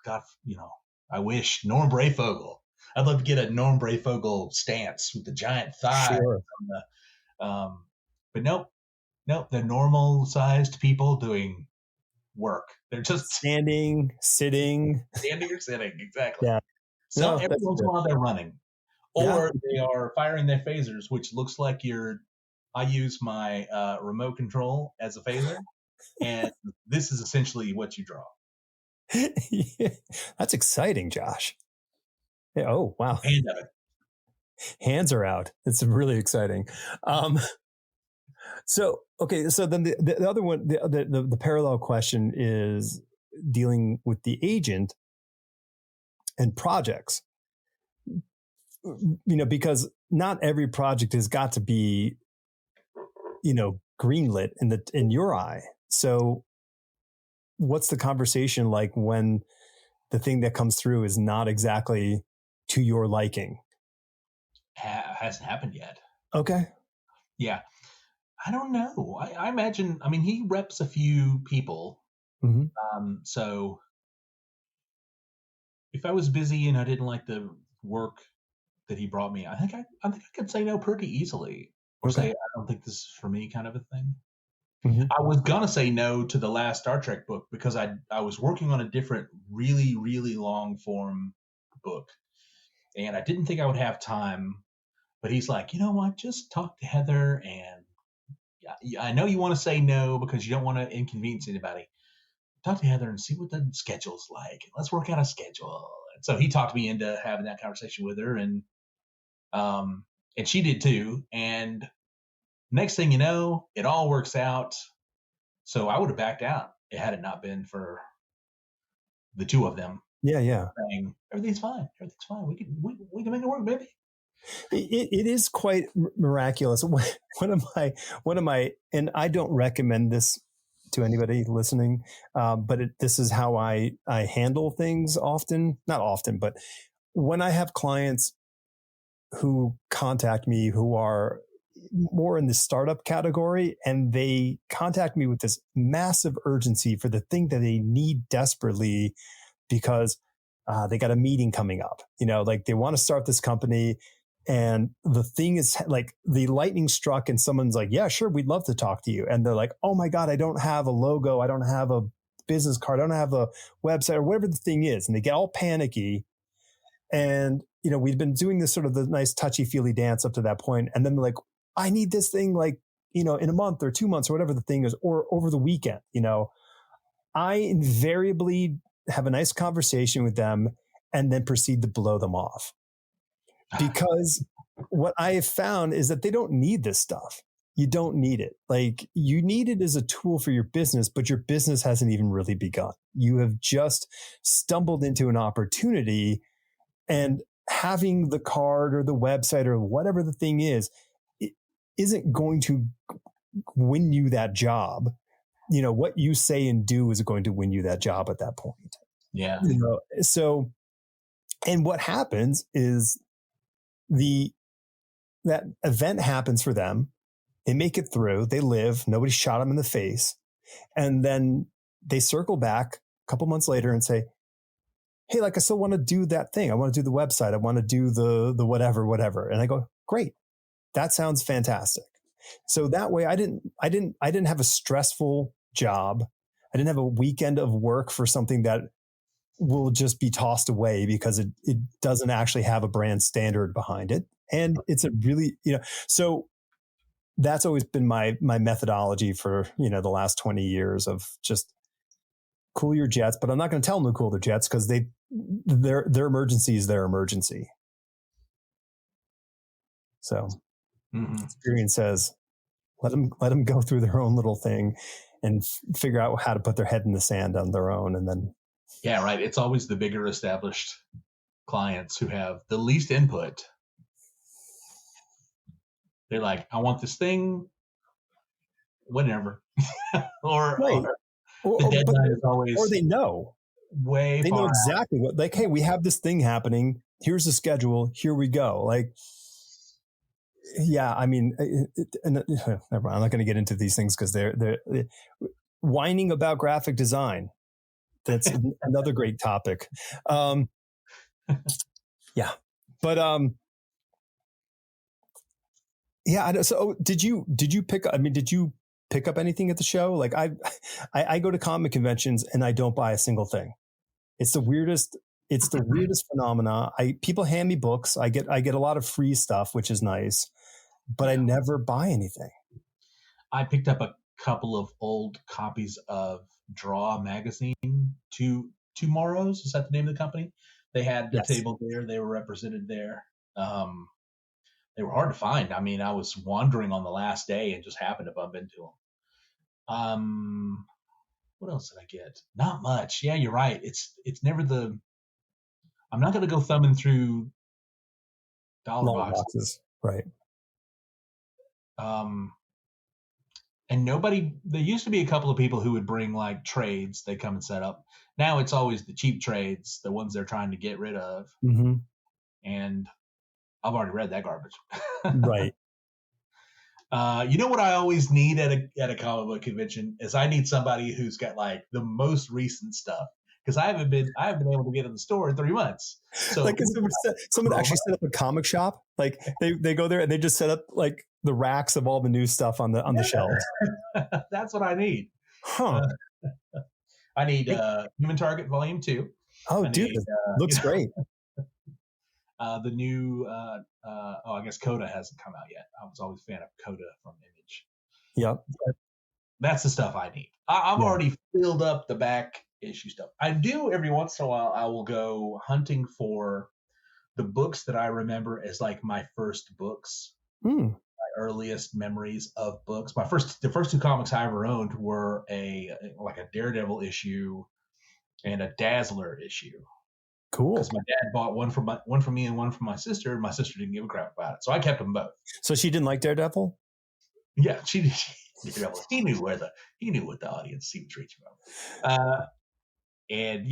God, I wish Norm Brayfogle. I'd love to get a Norm Brayfogle stance with the giant thigh. Sure. But nope. They're normal sized people doing work. They're just standing, sitting. Standing or sitting, exactly. Yeah. So every once in a while they're running. Or they are firing their phasers, which looks like I use my remote control as a phaser, and this is essentially what you draw. Yeah, that's exciting, Josh. Yeah, oh, wow. Hand of it. Hands are out. It's really exciting. So, okay. So then the other one, the parallel question is dealing with the agent and projects, because not every project has got to be, greenlit in your eye. So what's the conversation like when the thing that comes through is not exactly to your liking? Hasn't happened yet. Okay. Yeah. I don't know. I imagine, he reps a few people. Mm-hmm. So if I was busy and I didn't like the work that he brought me, I think I could say no pretty easily, or Okay. say I don't think this is for me, kind of a thing. Mm-hmm. I was gonna say no to the last Star Trek book because I was working on a different, really really long form book, and I didn't think I would have time. But he's like, you know what? Just talk to Heather, and I know you want to say no because you don't want to inconvenience anybody. Talk to Heather and see what the schedule's like. Let's work out a schedule. And so he talked me into having that conversation with her, and she did too. And next thing you know, it all works out. So I would have backed out had it not been for the two of them Yeah. saying everything's fine. Everything's fine. We can make it work, baby. It is quite miraculous. One of my, and I don't recommend this to anybody listening, but this is how I handle things often. Not often, but when I have clients who contact me who are more in the startup category, and they contact me with this massive urgency for the thing that they need desperately because they got a meeting coming up, like they want to start this company. And the thing is, like, the lightning struck and someone's like, yeah, sure, we'd love to talk to you. And they're like, oh my God, I don't have a logo. I don't have a business card. I don't have a website, or whatever the thing is. And they get all panicky. And, we've been doing this sort of the nice touchy feely dance up to that point. And then they're like, I need this thing, like, in a month or 2 months or whatever the thing is, or over the weekend. I invariably have a nice conversation with them and then proceed to blow them off. Because what I have found is that they don't need this stuff. You don't need it. Like, you need it as a tool for your business, but your business hasn't even really begun. You have just stumbled into an opportunity, and having the card or the website or whatever the thing is, it isn't going to win you that job. What you say and do is going to win you that job at that point. Yeah. So, and what happens is that event happens for them. They make it through. They live. Nobody shot them in the face. And then they circle back a couple months later and say, hey, like, I still want to do that thing. I want to do the website. I want to do the whatever. And I go, great. That sounds fantastic. So that way I didn't have a stressful job. I didn't have a weekend of work for something that will just be tossed away because it doesn't actually have a brand standard behind it. And it's a really, so that's always been my methodology for, the last 20 years of just cool your jets, but I'm not going to tell them to cool their jets because their emergency is their emergency. So experience says, let them go through their own little thing and figure out how to put their head in the sand on their own. And then. Yeah, right. It's always the bigger established clients who have the least input. They're like, I want this thing whenever. or the deadline is always. Or they know. They know exactly what, like, hey, we have this thing happening. Here's the schedule. Here we go. Like, yeah, never mind. I'm not going to get into these things because they're whining about graphic design. That's another great topic. Yeah, but yeah. So, did you pick up? Did you pick up anything at the show? Like, I go to comic conventions and I don't buy a single thing. It's the weirdest. It's the weirdest phenomena. People hand me books. I get a lot of free stuff, which is nice, but I never buy anything. I picked up a couple of old copies of Draw magazine, two Tomorrows. Is that the name of the company? They had the Yes. table there. They were represented there. They were hard to find. I mean, I was wandering on the last day and just happened to bump into them. What else did I get? Not much. Yeah, you're right. It's never the. I'm not going to go thumbing through dollar Long boxes. boxes. Right. And nobody. There used to be a couple of people who would bring like trades. They come and set up. Now it's always the cheap trades, the ones they're trying to get rid of. Mm-hmm. And I've already read that garbage. Right. You know what I always need at a comic book convention is I need somebody who's got like the most recent stuff, because I haven't been able to get in the store in 3 months. So like someone actually set up a comic shop. Like they go there and they just set up like the racks of all the new stuff on the shelves. That's what I need. Huh. I need Human Target Volume 2. Oh, dude, looks great. The new, I guess Coda hasn't come out yet. I was always a fan of Coda from Image. Yep. But that's the stuff I need. I've already filled up the back issue stuff. I do every once in a while. I will go hunting for the books that I remember as like my first books, my earliest memories of books. The first 2 comics I ever owned were a Daredevil issue and a Dazzler issue. Cool. Because my dad bought one for me and one for my sister. And my sister didn't give a crap about it, so I kept them both. So she didn't like Daredevil? Yeah, she did. He knew what the audience seemed to reach from. And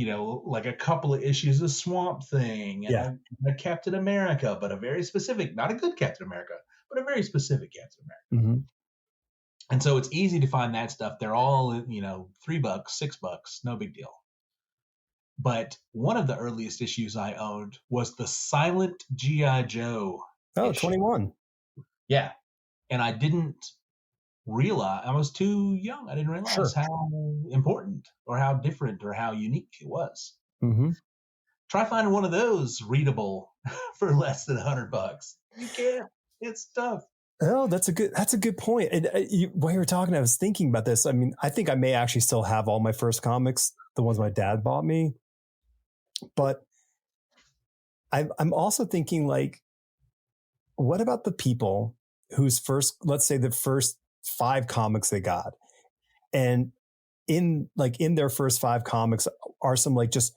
like a couple of issues of Swamp Thing and a Captain America, but a very specific, not a good Captain America, but a very specific Captain America. Mm-hmm. And so it's easy to find that stuff. They're all $3, $6, no big deal. But one of the earliest issues I owned was the Silent G.I. Joe. Oh, issue. 21. Yeah. And I didn't realize, I was too young. I didn't realize how important or how different or how unique it was. Mm-hmm. Try finding one of those readable for less than $100. You can't. It's tough. Oh, that's a good point. And while you were talking, I was thinking about this. I mean, I think I may actually still have all my first comics, the ones my dad bought me. But I'm also thinking, like, what about the people whose let's say the first 5 comics they got, and in their first 5 comics are some like just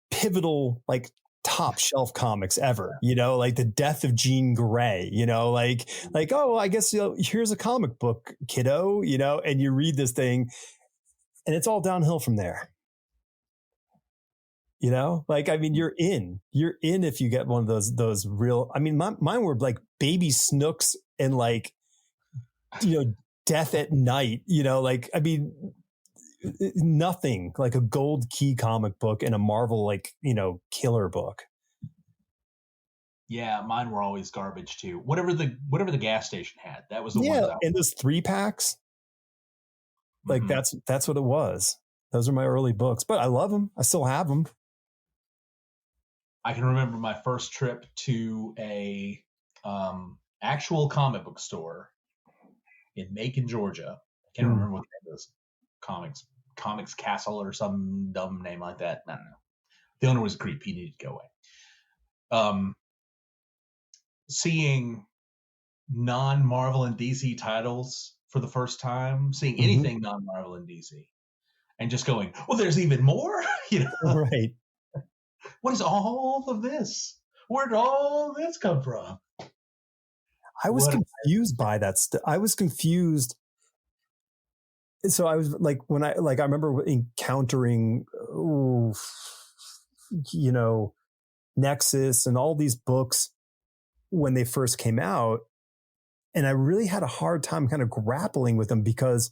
pivotal, like top shelf comics ever, like the death of Jean Grey, like, oh, I guess, here's a comic book, kiddo, and you read this thing and it's all downhill from there. Like, I mean, you're in if you get one of those real, I mean, mine were like Baby Snooks and like, Death at Night, like, I mean, nothing like a Gold Key comic book and a Marvel, like, killer book. Yeah, mine were always garbage too. Whatever the gas station had, that was the one. And those 3-packs, like that's what it was. Those are my early books, but I love them. I still have them. I can remember my first trip to a actual comic book store in Macon, Georgia. I can't remember what the name was. Comics Castle or some dumb name like that. I don't know. The owner was a creep. He needed to go away. Seeing non-Marvel and DC titles for the first time, seeing anything non-Marvel and DC, and just going, well, there's even more? Right. What is all of this? Where did all this come from? I was confused by that. I was confused. So I was like, I remember encountering, Nexus and all these books when they first came out. And I really had a hard time kind of grappling with them because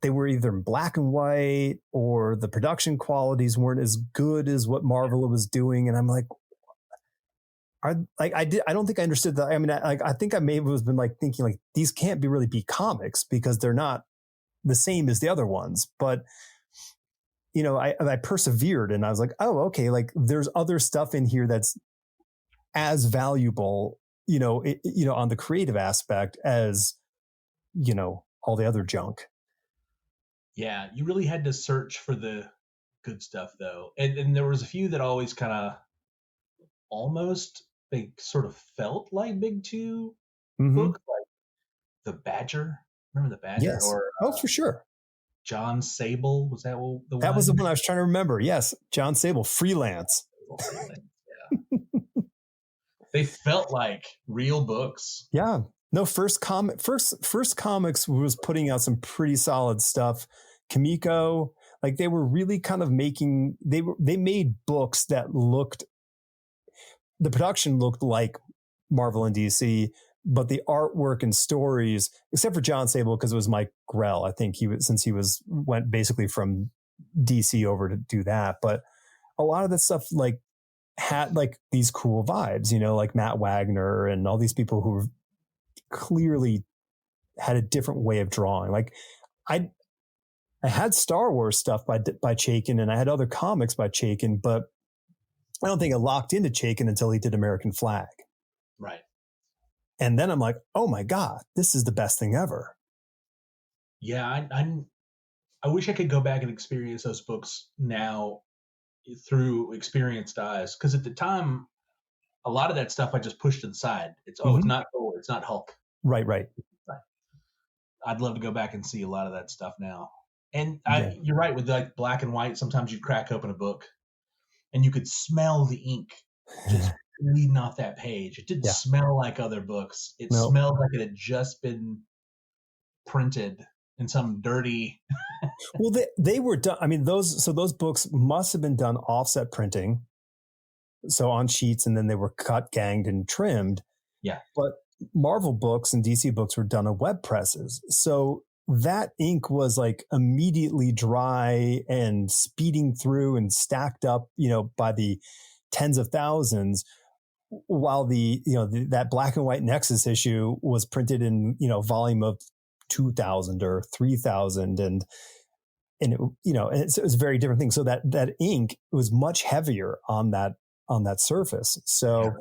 they were either in black and white or the production qualities weren't as good as what Marvel was doing. And I'm like, I don't think I understood that. I mean, I think I may have been like thinking like these can't really be comics because they're not the same as the other ones. But, I persevered and I was like, oh, okay. Like there's other stuff in here that's as valuable, on the creative aspect as, all the other junk. Yeah, you really had to search for the good stuff though. And there was a few that always kind of almost they sort of felt like big two Mm-hmm. books, like The Badger. Remember The Badger? Yes. Or Oh, for sure. John Sable, was that the one? That was the one I was trying to remember. Yes, John Sable, Freelance. Freelance, yeah. They felt like real books. Yeah. No, first comics was putting out some pretty solid stuff. Kamiko, like they were really kind of they made books that the production looked like Marvel and DC, but the artwork and stories, except for John Sable, because it was Mike Grell. I think went basically from DC over to do that. But a lot of that stuff like had like these cool vibes, like Matt Wagner and all these people who were clearly had a different way of drawing. Like I had Star Wars stuff by Chaykin, and I had other comics by Chaykin, but I don't think I locked into Chaykin until he did American Flag. Right. And then I'm like, oh my God, this is the best thing ever. Yeah, I wish I could go back and experience those books now through experienced eyes. Because at the time, a lot of that stuff I just pushed to the side. It's it's not Thor, it's not Hulk. Right. I'd love to go back and see a lot of that stuff now. And you're right, with like black and white, sometimes you'd crack open a book and you could smell the ink just bleeding off that page. It didn't smell like other books. It smelled like it had just been printed in some dirty. Well, they were done. I mean, those books must have been done offset printing. So on sheets, and then they were cut, ganged, and trimmed. Yeah. But Marvel books and DC books were done on web presses. So that ink was like immediately dry and speeding through and stacked up, by the tens of thousands, while that black and white Nexus issue was printed in, volume of 2,000 or 3,000. And it was a very different thing. So that ink was much heavier on that surface. So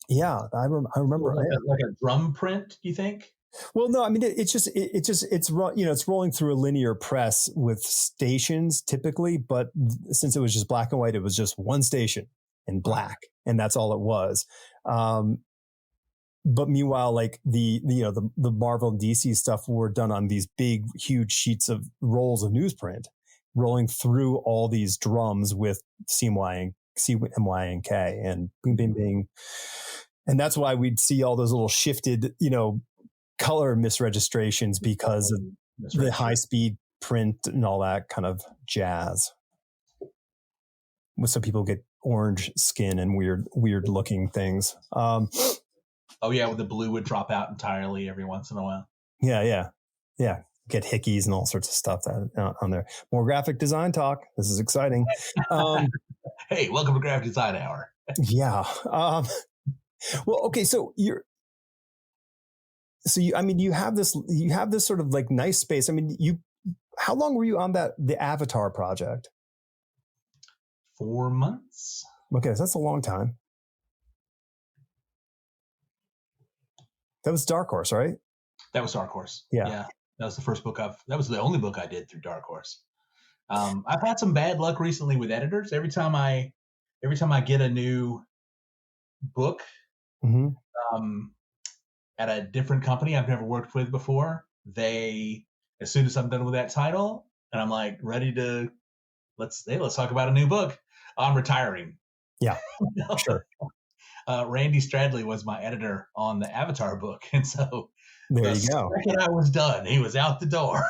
yeah, I remember like a drum print. Do you think? Well, no, I mean it's rolling through a linear press with stations typically, but since it was just black and white, it was just one station in black, and that's all it was. But meanwhile, like the Marvel and DC stuff were done on these big, huge sheets of rolls of newsprint, rolling through all these drums with CMY and K and bing, bing, bing. And that's why we'd see all those little shifted, color misregistrations because of the high speed print and all that kind of jazz. So people get orange skin and weird looking things. Oh yeah, the blue would drop out entirely every once in a while. Yeah. Get hickeys and all sorts of stuff on there. More graphic design talk. This is exciting. Hey, welcome to Graphic Design Hour. Yeah. Well, okay. So you have this sort of like nice space. I mean, how long were you on the Avatar project? 4 months. Okay. So that's a long time. That was Dark Horse, right? That was Dark Horse. Yeah. That was the first book that was the only book I did through Dark Horse. I've had some bad luck recently with editors. Every time I get a new book, at a different company I've never worked with before, as soon as I'm done with that title and I'm like ready to let's talk about a new book, I'm retiring. Yeah, sure. Randy Stradley was my editor on the Avatar book, and so there you go. Second I was done, he was out the door.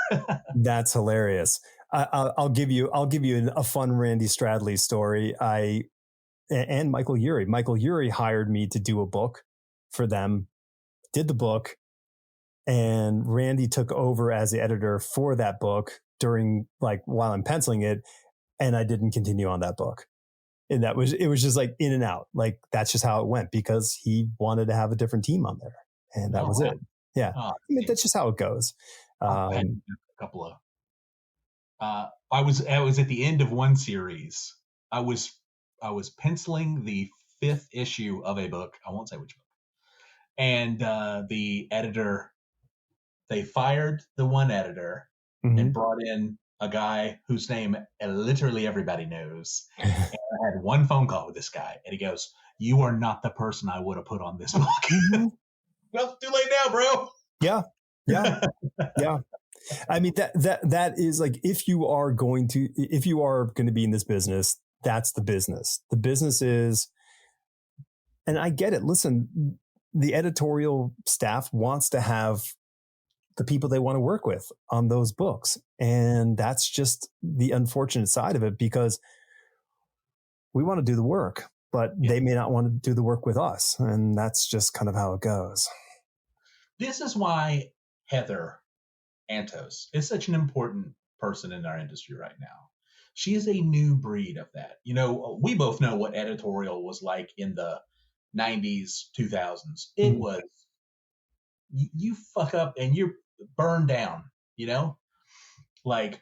That's hilarious. I'll give you a fun Randy Stradley story. And Michael Urey. Michael Urey hired me to do a book for them, did the book, and Randy took over as the editor for that book during while I'm penciling it, and I didn't continue on that book. And it was just like in and out. Like that's just how it went because he wanted to have a different team on there. And that was it. Yeah. I mean, that's just how it goes. I had a couple of I was at the end of one series. I was penciling the 5th issue of a book. I won't say which book. And the editor, they fired the one editor and brought in a guy whose name literally everybody knows. And I had one phone call with this guy, and he goes, "You are not the person I would have put on this book." Mm-hmm. Well, it's too late now, bro. Yeah. Yeah. Yeah. I mean, that is like, if you are going to be in this business, that's the business. The business is, and I get it. Listen, the editorial staff wants to have the people they want to work with on those books. And that's just the unfortunate side of it, because we want to do the work, but they may not want to do the work with us. And that's just kind of how it goes. This is why Heather Antos is such an important person in our industry right now. She is a new breed of that. You know, we both know what editorial was like in the 90s, 2000s. It was, you fuck up and you're burned down, you know? Like,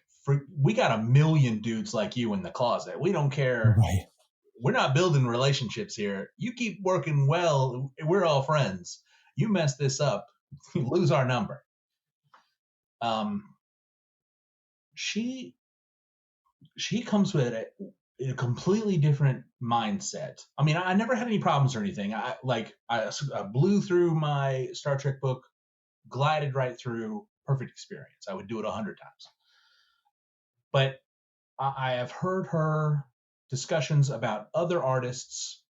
we got a million dudes like you in the closet. We don't care. Right. We're not building relationships here. You keep working well. We're all friends. You mess this up, you lose our number. She comes with a completely different mindset. I mean, I never had any problems or anything. I blew through my Star Trek book, glided right through, perfect experience. I would do it 100 times. But I have heard her discussions about other artists,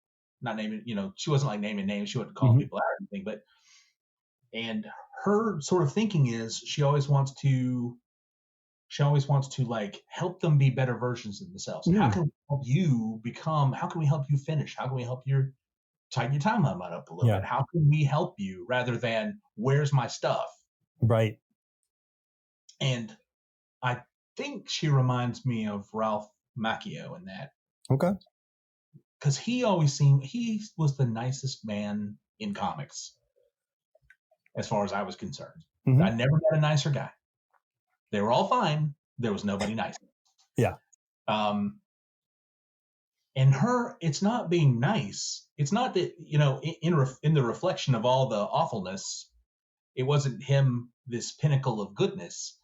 not naming, she wasn't like naming names. She wouldn't call people out or anything, and her sort of thinking is she always wants to like help them be better versions of themselves. How can we help you become, how can we help you finish? How can we help you tighten your timeline up a little bit? How can we help you, rather than where's my stuff? Right. And I think she reminds me of Ralph Macchio in that. Okay. Because he was the nicest man in comics, as far as I was concerned. I never met a nicer guy. They were all fine. There was nobody nice. Yeah. And it's not being nice. It's not that, in the reflection of all the awfulness, it wasn't him, this pinnacle of goodness.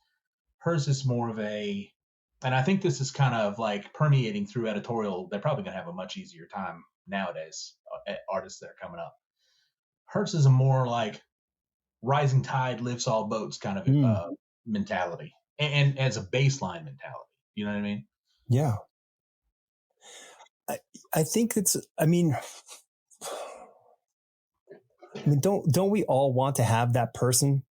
Hers is more of and I think this is kind of like permeating through editorial. They're probably going to have a much easier time nowadays, artists that are coming up. Hers is a more like rising tide lifts all boats kind of mentality, and as a baseline mentality. You know what I mean? Yeah. I think don't we all want to have that person,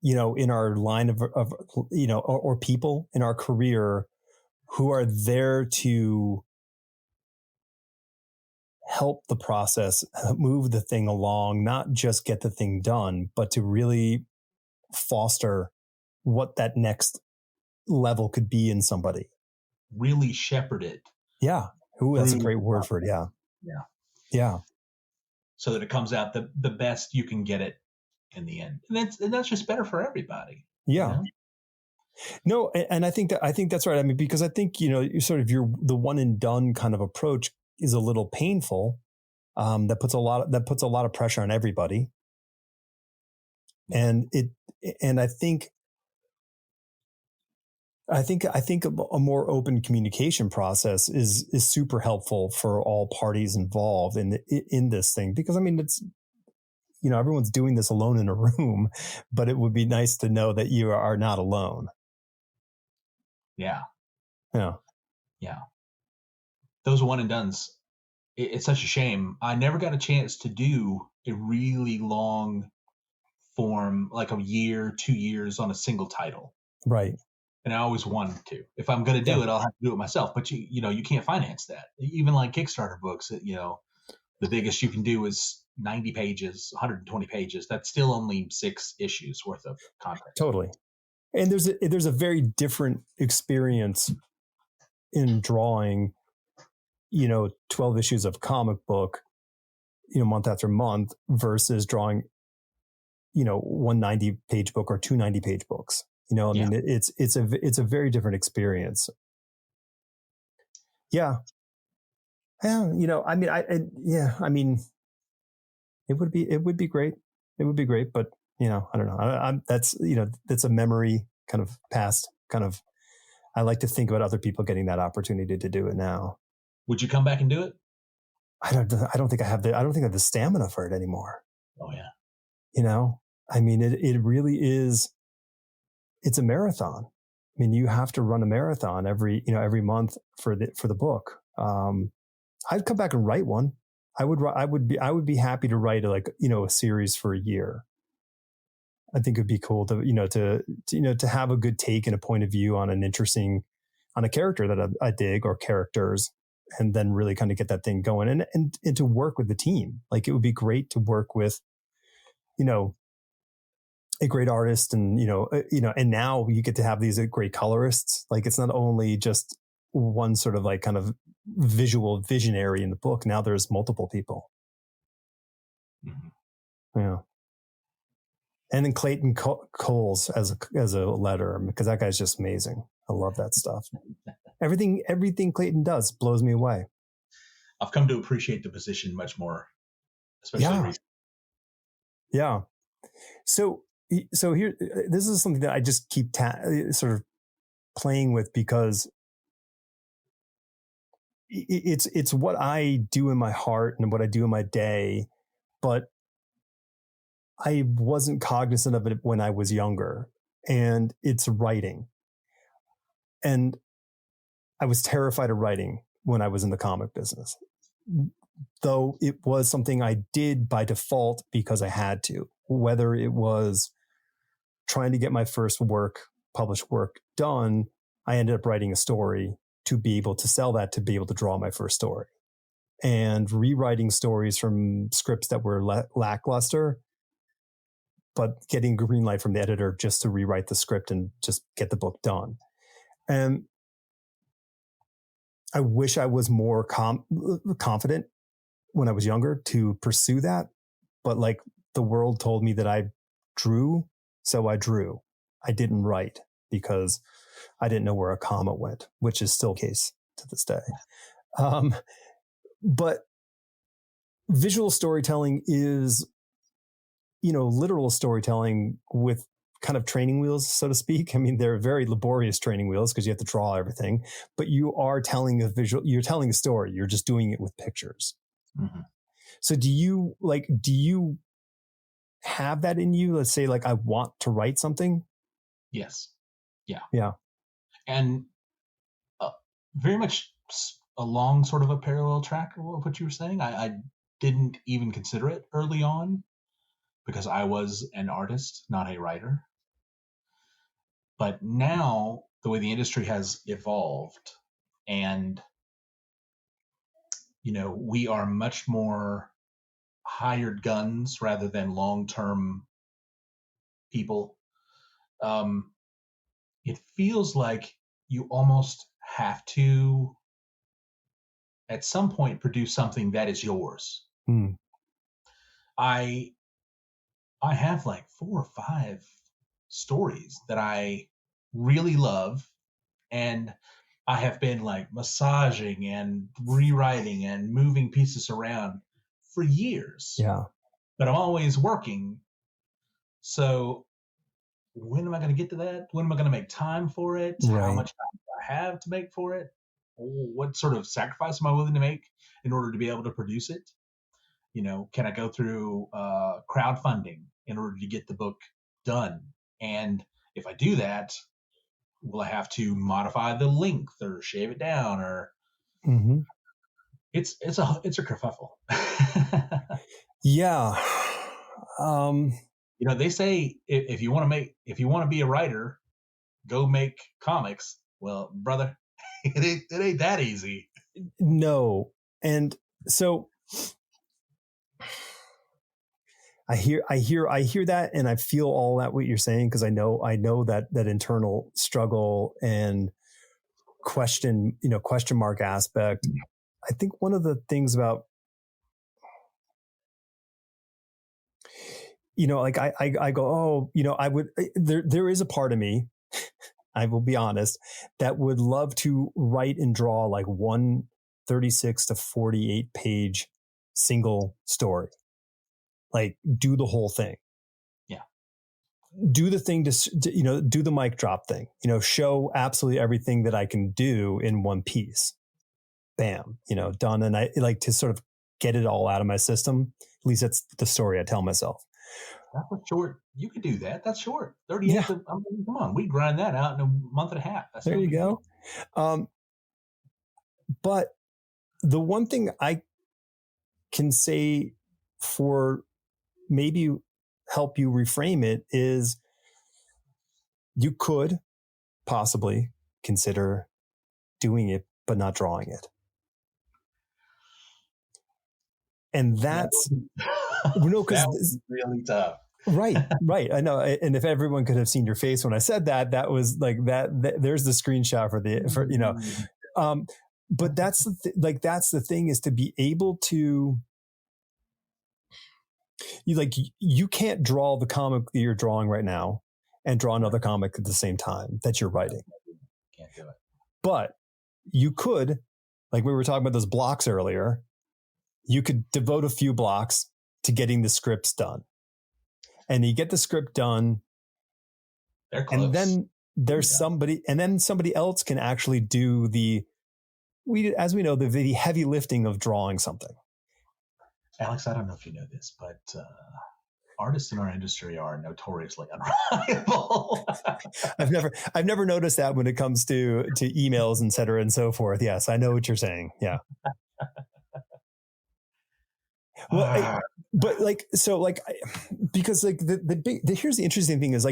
in our line of or people in our career who are there to help the process, move the thing along, not just get the thing done, but to really foster what that next level could be in somebody. Really shepherd it. Yeah. Ooh, that's a great word for it. Yeah. Yeah. Yeah. So that it comes out the best you can get it in the end. And that's just better for everybody. Yeah. No, and I think that's right. I mean, because I think, you sort of the one and done kind of approach is a little painful. That puts a lot of pressure on everybody. And I think a more open communication process is super helpful for all parties involved in this thing, because I mean, it's, everyone's doing this alone in a room, but it would be nice to know that you are not alone. Yeah. Yeah. Yeah. Those one and dones. It's such a shame. I never got a chance to do a really long form, like a year, 2 years on a single title. Right. And I always wanted to. If I'm going to do it, I'll have to do it myself. But you can't finance that. Even like Kickstarter books, the biggest you can do is 90 pages, 120 pages. That's still only 6 issues worth of content. Totally. And there's a very different experience in drawing, 12 issues of comic book, month after month, versus drawing, 190 page book or 290 page books. I mean, it's a very different experience. Yeah. Yeah. I mean, it would be great. It would be great, but I don't know. That's a memory kind of past kind of I like to think about other people getting that opportunity to do it now. Would you come back and do it? I don't think I have the stamina for it anymore. Oh yeah. You know, I mean, it really is. It's a marathon. I mean, you have to run a marathon every month for the book. I'd come back and write one. I would be happy to write a series for a year. I think it'd be cool to have a good take and a point of view on a character that I dig, or characters, and then really kind of get that thing going and to work with the team. Like, it would be great to work with, a great artist, and and now you get to have these great colorists. Like, it's not only just one sort of like kind of visual visionary in the book. Now there's multiple people. Mm-hmm. Yeah. And then Clayton Coles as a letter, because that guy's just amazing. I love that stuff. Everything Clayton does blows me away. I've come to appreciate the position much more, especially recently. Yeah. So here, this is something that I just keep sort of playing with, because it's what I do in my heart and what I do in my day, but I wasn't cognizant of it when I was younger, and it's writing. And I was terrified of writing when I was in the comic business, though it was something I did by default because I had to, whether it was trying to get my first published work done. I ended up writing a story to be able to sell that, to be able to draw my first story, and rewriting stories from scripts that were lackluster, but getting green light from the editor just to rewrite the script and just get the book done. And I wish I was more confident when I was younger to pursue that. But like, the world told me that I drew, so I drew. I didn't write because I didn't know where a comma went, which is still the case to this day. But visual storytelling is, literal storytelling with kind of training wheels, so to speak. I mean, they're very laborious training wheels because you have to draw everything, but you are telling you're telling a story. You're just doing it with pictures. Mm-hmm. So do you have that in you? Let's say, like, I want to write something. Yes. Yeah. Yeah. And very much along sort of a parallel track of what you were saying. I didn't even consider it early on because I was an artist, not a writer. But now the way the industry has evolved, and, we are much more hired guns rather than long-term people. It feels like you almost have to, at some point, produce something that is yours. I have like 4 or 5 stories that I really love, and I have been like massaging and rewriting and moving pieces around for years. Yeah. But I'm always working. So when am I going to get to that? When am I going to make time for it? Right. How much time do I have to make for it? What sort of sacrifice am I willing to make in order to be able to produce it? Can I go through crowdfunding in order to get the book done? And if I do that, will I have to modify the length or shave it down? Or it's a kerfuffle. Yeah. They say if you want to be a writer, go make comics. Well, brother, it ain't that easy. No. And so I hear that, and I feel all that what you're saying, because I know that internal struggle and question mark aspect. I think one of the things about, like I go, I would, there is a part of me, I will be honest, that would love to write and draw like 36 to 48 page single story. Like, do the whole thing. Yeah. do the thing to do the mic drop thing, show absolutely everything that I can do in one piece. Bam, done. And I like to sort of get it all out of my system. At least that's the story I tell myself. That was short. You could do that. That's short. 38. Yeah. Come on. We grind that out in a month and a half. That's there you go. But the one thing I can say for maybe help you reframe it is you could possibly consider doing it, but not drawing it. And that's because really tough. Right. I know. And if everyone could have seen your face when I said that, that was like that. There's the screenshot but that's the thing is to be able to, you can't draw the comic that you're drawing right now and draw another comic at the same time that you're writing. Can't do it. But you could, like we were talking about those blocks earlier, you could devote a few blocks to getting the scripts done. And you get the script done. They're close. And then there's somebody else can actually do the heavy lifting of drawing something. Alex, I don't know if you know this, but artists in our industry are notoriously unreliable. I've never noticed that when it comes to emails, et cetera, and so forth. Yes, I know what you're saying. Yeah. Well, because here's the interesting thing is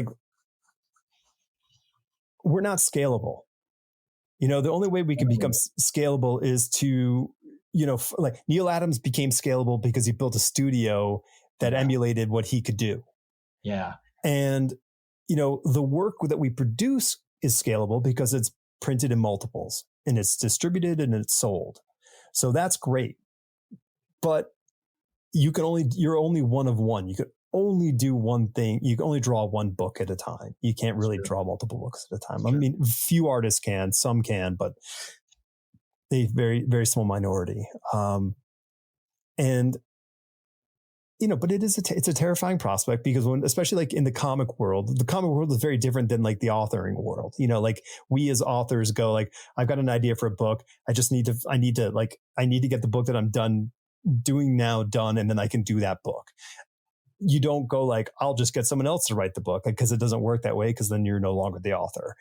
we're not scalable. The only way we can become scalable is to, Neil Adams became scalable because he built a studio that emulated what he could do. Yeah. And, the work that we produce is scalable because it's printed in multiples and it's distributed and it's sold. So that's great. But you're only one of one. You could only do one thing. You can only draw one book at a time. You can't really draw multiple books at a time. Sure. I mean, few artists can, some can, but a very, very small minority. But it's a terrifying prospect because especially in the comic world is very different than the authoring world. We as authors go I've got an idea for a book. I need to get the book that I'm doing now done, and then I can do that book. You don't go I'll just get someone else to write the book because it doesn't work that way because then you're no longer the author.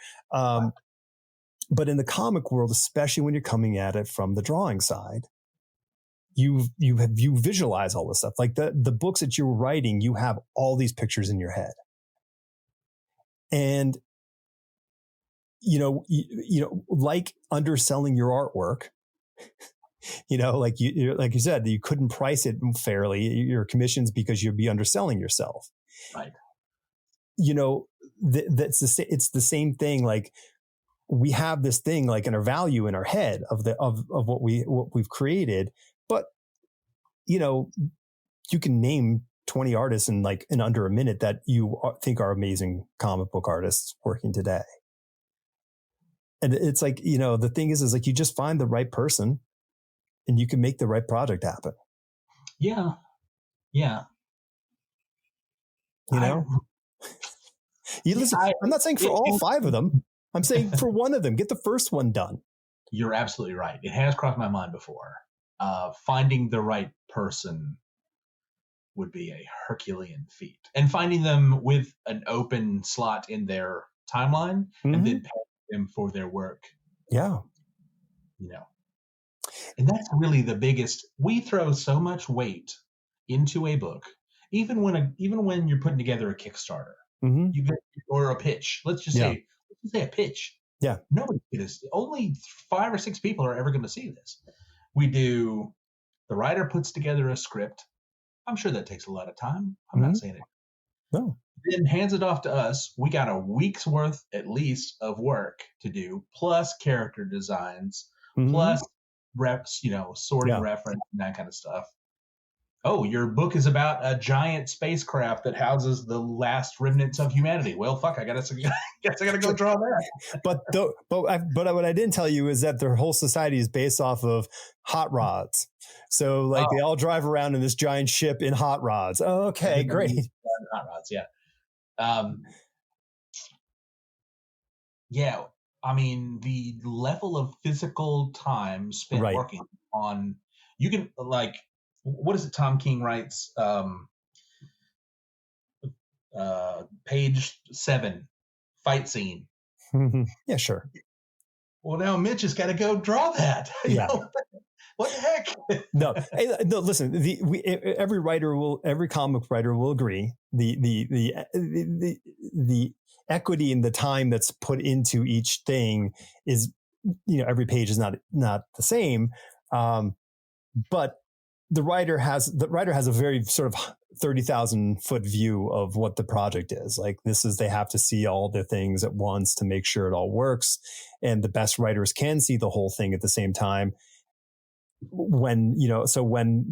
But in the comic world, especially when you're coming at it from the drawing side, you visualize all this stuff. The books that you're writing, you have all these pictures in your head. And, underselling your artwork, like you said, you couldn't price it fairly, your commissions, because you'd be underselling yourself. Right. It's the same thing. We have this thing in our value in our head of what we've created, but you can name 20 artists in under a minute that you think are amazing comic book artists working today. And it's the thing is you just find the right person and you can make the right project happen. Yeah. Yeah. Listen, I'm not saying for all 5 of them. I'm saying for one of them, get the first one done. You're absolutely right. It has crossed my mind before. Finding the right person would be a Herculean feat. And finding them with an open slot in their timeline and then paying them for their work. Yeah. And that's really the biggest. We throw so much weight into a book, even when you're putting together a Kickstarter, or a pitch. Let's just say a pitch. Yeah. Nobody this. Only 5 or 6 people are ever going to see this. The writer puts together a script. I'm sure that takes a lot of time. I'm not saying it. No. Then hands it off to us. We got a week's worth at least of work to do, plus character designs, plus reps, sorting reference and that kind of stuff. Oh, your book is about a giant spacecraft that houses the last remnants of humanity. Well, fuck, I guess I gotta go draw that. But what I didn't tell you is that their whole society is based off of hot rods. So they all drive around in this giant ship in hot rods. Oh, okay, great. Hot rods, yeah. Yeah, I mean, the level of physical time spent Right. working on, you can like, what is it? Tom King writes, page 7, fight scene. Yeah, sure. Well, now Mitch has got to go draw that. Yeah. What the heck? No, hey, no. Listen, every comic writer will agree. The equity in the time that's put into each thing is, every page is not the same, but the writer has a very sort of 30,000 foot view of what the project is. Like, they have to see all the things at once to make sure it all works, and the best writers can see the whole thing at the same time. When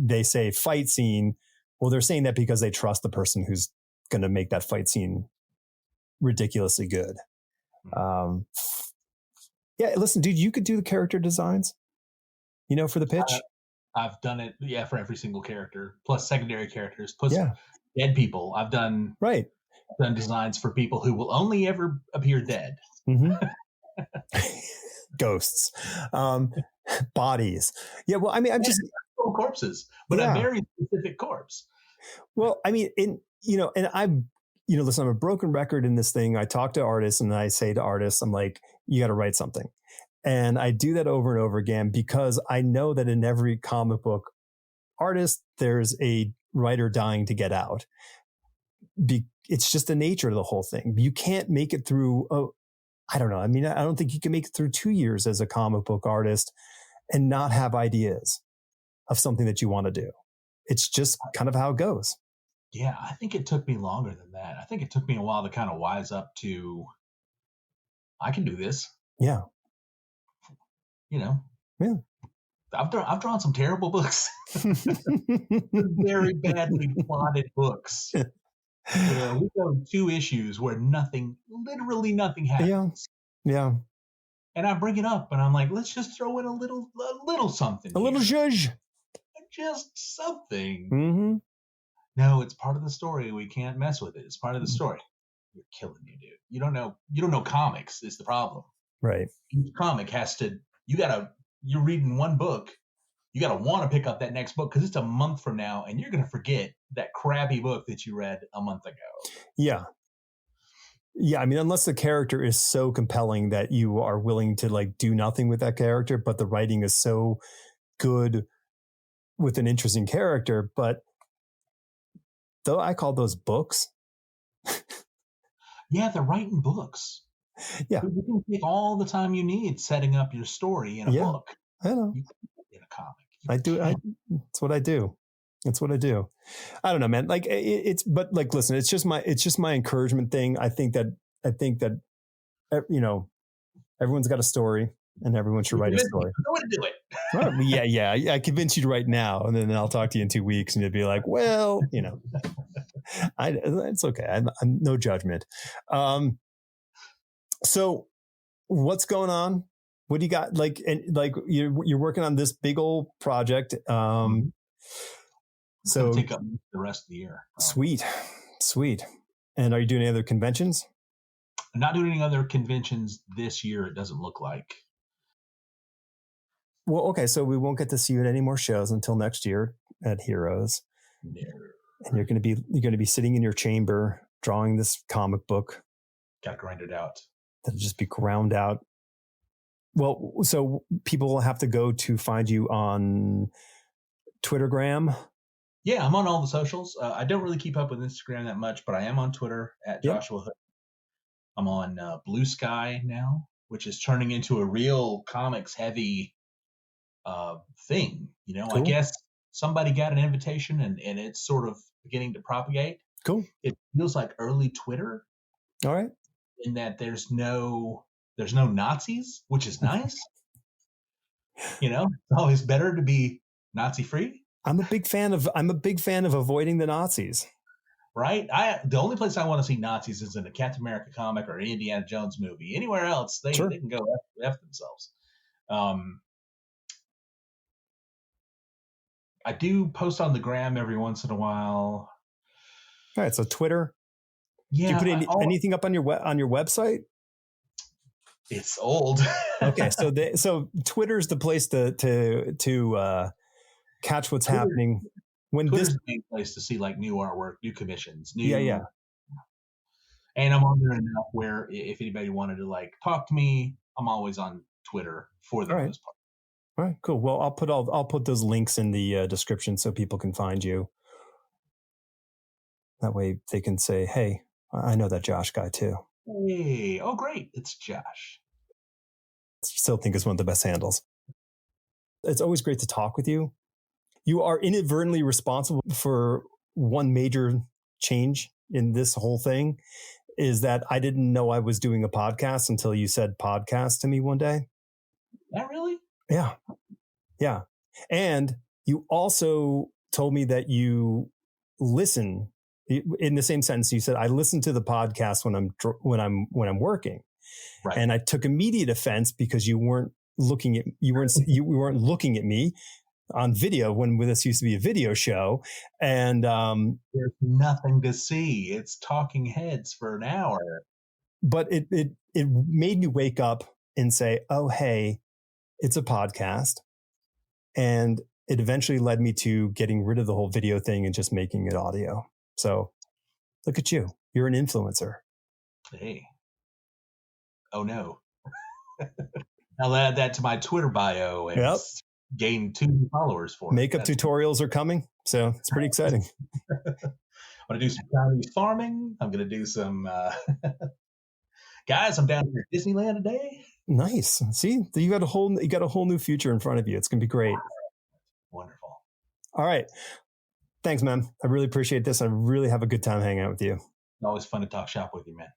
they say fight scene, well, they're saying that because they trust the person who's going to make that fight scene ridiculously good. Yeah, listen, dude, you could do the character designs, for the pitch. I've done it, for every single character, plus secondary characters, plus dead people. I've done designs for people who will only ever appear dead. Mm-hmm. Ghosts, bodies. Yeah, well, I mean, I'm just corpses, but a very specific corpse. Well, I mean, and I'm, listen, I'm a broken record in this thing. I talk to artists and I say to artists, I'm like, you got to write something. And I do that over and over again because I know that in every comic book artist, there's a writer dying to get out. It's just the nature of the whole thing. You can't make it through, I don't know. I mean, I don't think you can make it through 2 years as a comic book artist and not have ideas of something that you want to do. It's just kind of how it goes. Yeah, I think it took me longer than that. I think it took me a while to kind of wise up to, I can do this. Yeah. Yeah. I've drawn some terrible books. Very badly plotted books. We go 2 issues where literally nothing happens. Yeah. And I bring it up and I'm like, let's just throw in a little something. A little zhuzh. Just something. Mm-hmm. No, it's part of the story. We can't mess with it. It's part of the story. You're killing me, dude. You don't know comics is the problem. Right. Each comic has to, you're reading one book. You got to want to pick up that next book because it's a month from now and you're going to forget that crappy book that you read a month ago. Yeah. Yeah. I mean, unless the character is so compelling that you are willing to do nothing with that character, but the writing is so good with an interesting character. But though I call those books. Yeah, they're writing books. Yeah. You can take all the time you need setting up your story in a book. I know. In a comic. It's what I do. It's what I do. I don't know, man. Listen, it's just my encouragement thing. I think that everyone's got a story and everyone should write a story. I want to do it. Right. Yeah. I convince you to write now, and then I'll talk to you in 2 weeks, and you'll be like, well, it's okay. I'm no judgment. So what's going on? What do you got? You're working on this big old project. So take up the rest of the year. Sweet. And are you doing any other conventions? I'm not doing any other conventions this year. It doesn't look like. Well, okay. So we won't get to see you at any more shows until next year at Heroes. No. And you're going to be sitting in your chamber drawing this comic book. Got to grind it out. That'll just be ground out. Well, so people will have to go to find you on Twittergram. Yeah, I'm on all the socials. I don't really keep up with Instagram that much, but I am on Twitter at Joshua Hood. I'm on Blue Sky now, which is turning into a real comics heavy thing. Cool. I guess somebody got an invitation and it's sort of beginning to propagate. Cool. It feels like early Twitter. All right. In that there's no Nazis, which is nice. It's always better to be Nazi free. I'm a big fan of avoiding the Nazis. Right? The only place I want to see Nazis is in a Captain America comic or an Indiana Jones movie. Anywhere else, they can go F themselves. I do post on the gram every once in a while. All right, so Twitter, Yeah. Do you put anything up on your website? It's old. Okay, so Twitter's the place to catch what's happening. When Twitter's the main place to see like new artwork, new commissions, new. Yeah. And I'm on there enough where if anybody wanted to like talk to me, I'm always on Twitter for the most part. All right, cool. Well, I'll put those links in the description so people can find you. That way they can say, "Hey, I know that Josh guy too." Hey, oh great, it's Josh. I still think it's one of the best handles. It's always great to talk with you. You are inadvertently responsible for one major change in this whole thing, is that I didn't know I was doing a podcast until you said podcast to me one day. That really? Yeah. Yeah. And you also told me that you listen in the same sentence. You said, I listen to the podcast when I'm working. Right. And I took immediate offense because you weren't looking at me on video when this used to be a video show. And there's nothing to see. It's talking heads for an hour. But it made me wake up and say, oh, hey, it's a podcast. And it eventually led me to getting rid of the whole video thing and just making it audio. So look at you. You're an influencer. Hey. Oh, no. I'll add that to my Twitter bio and gain 2 new followers for it. Makeup tutorials are coming. So it's pretty exciting. I'm going to do some Chinese farming. I'm going to do some... Guys, I'm down here at Disneyland today. Nice. See, you got a whole new future in front of you. It's going to be great. Wonderful. All right. Thanks, man. I really appreciate this. I really have a good time hanging out with you. Always fun to talk shop with you, man.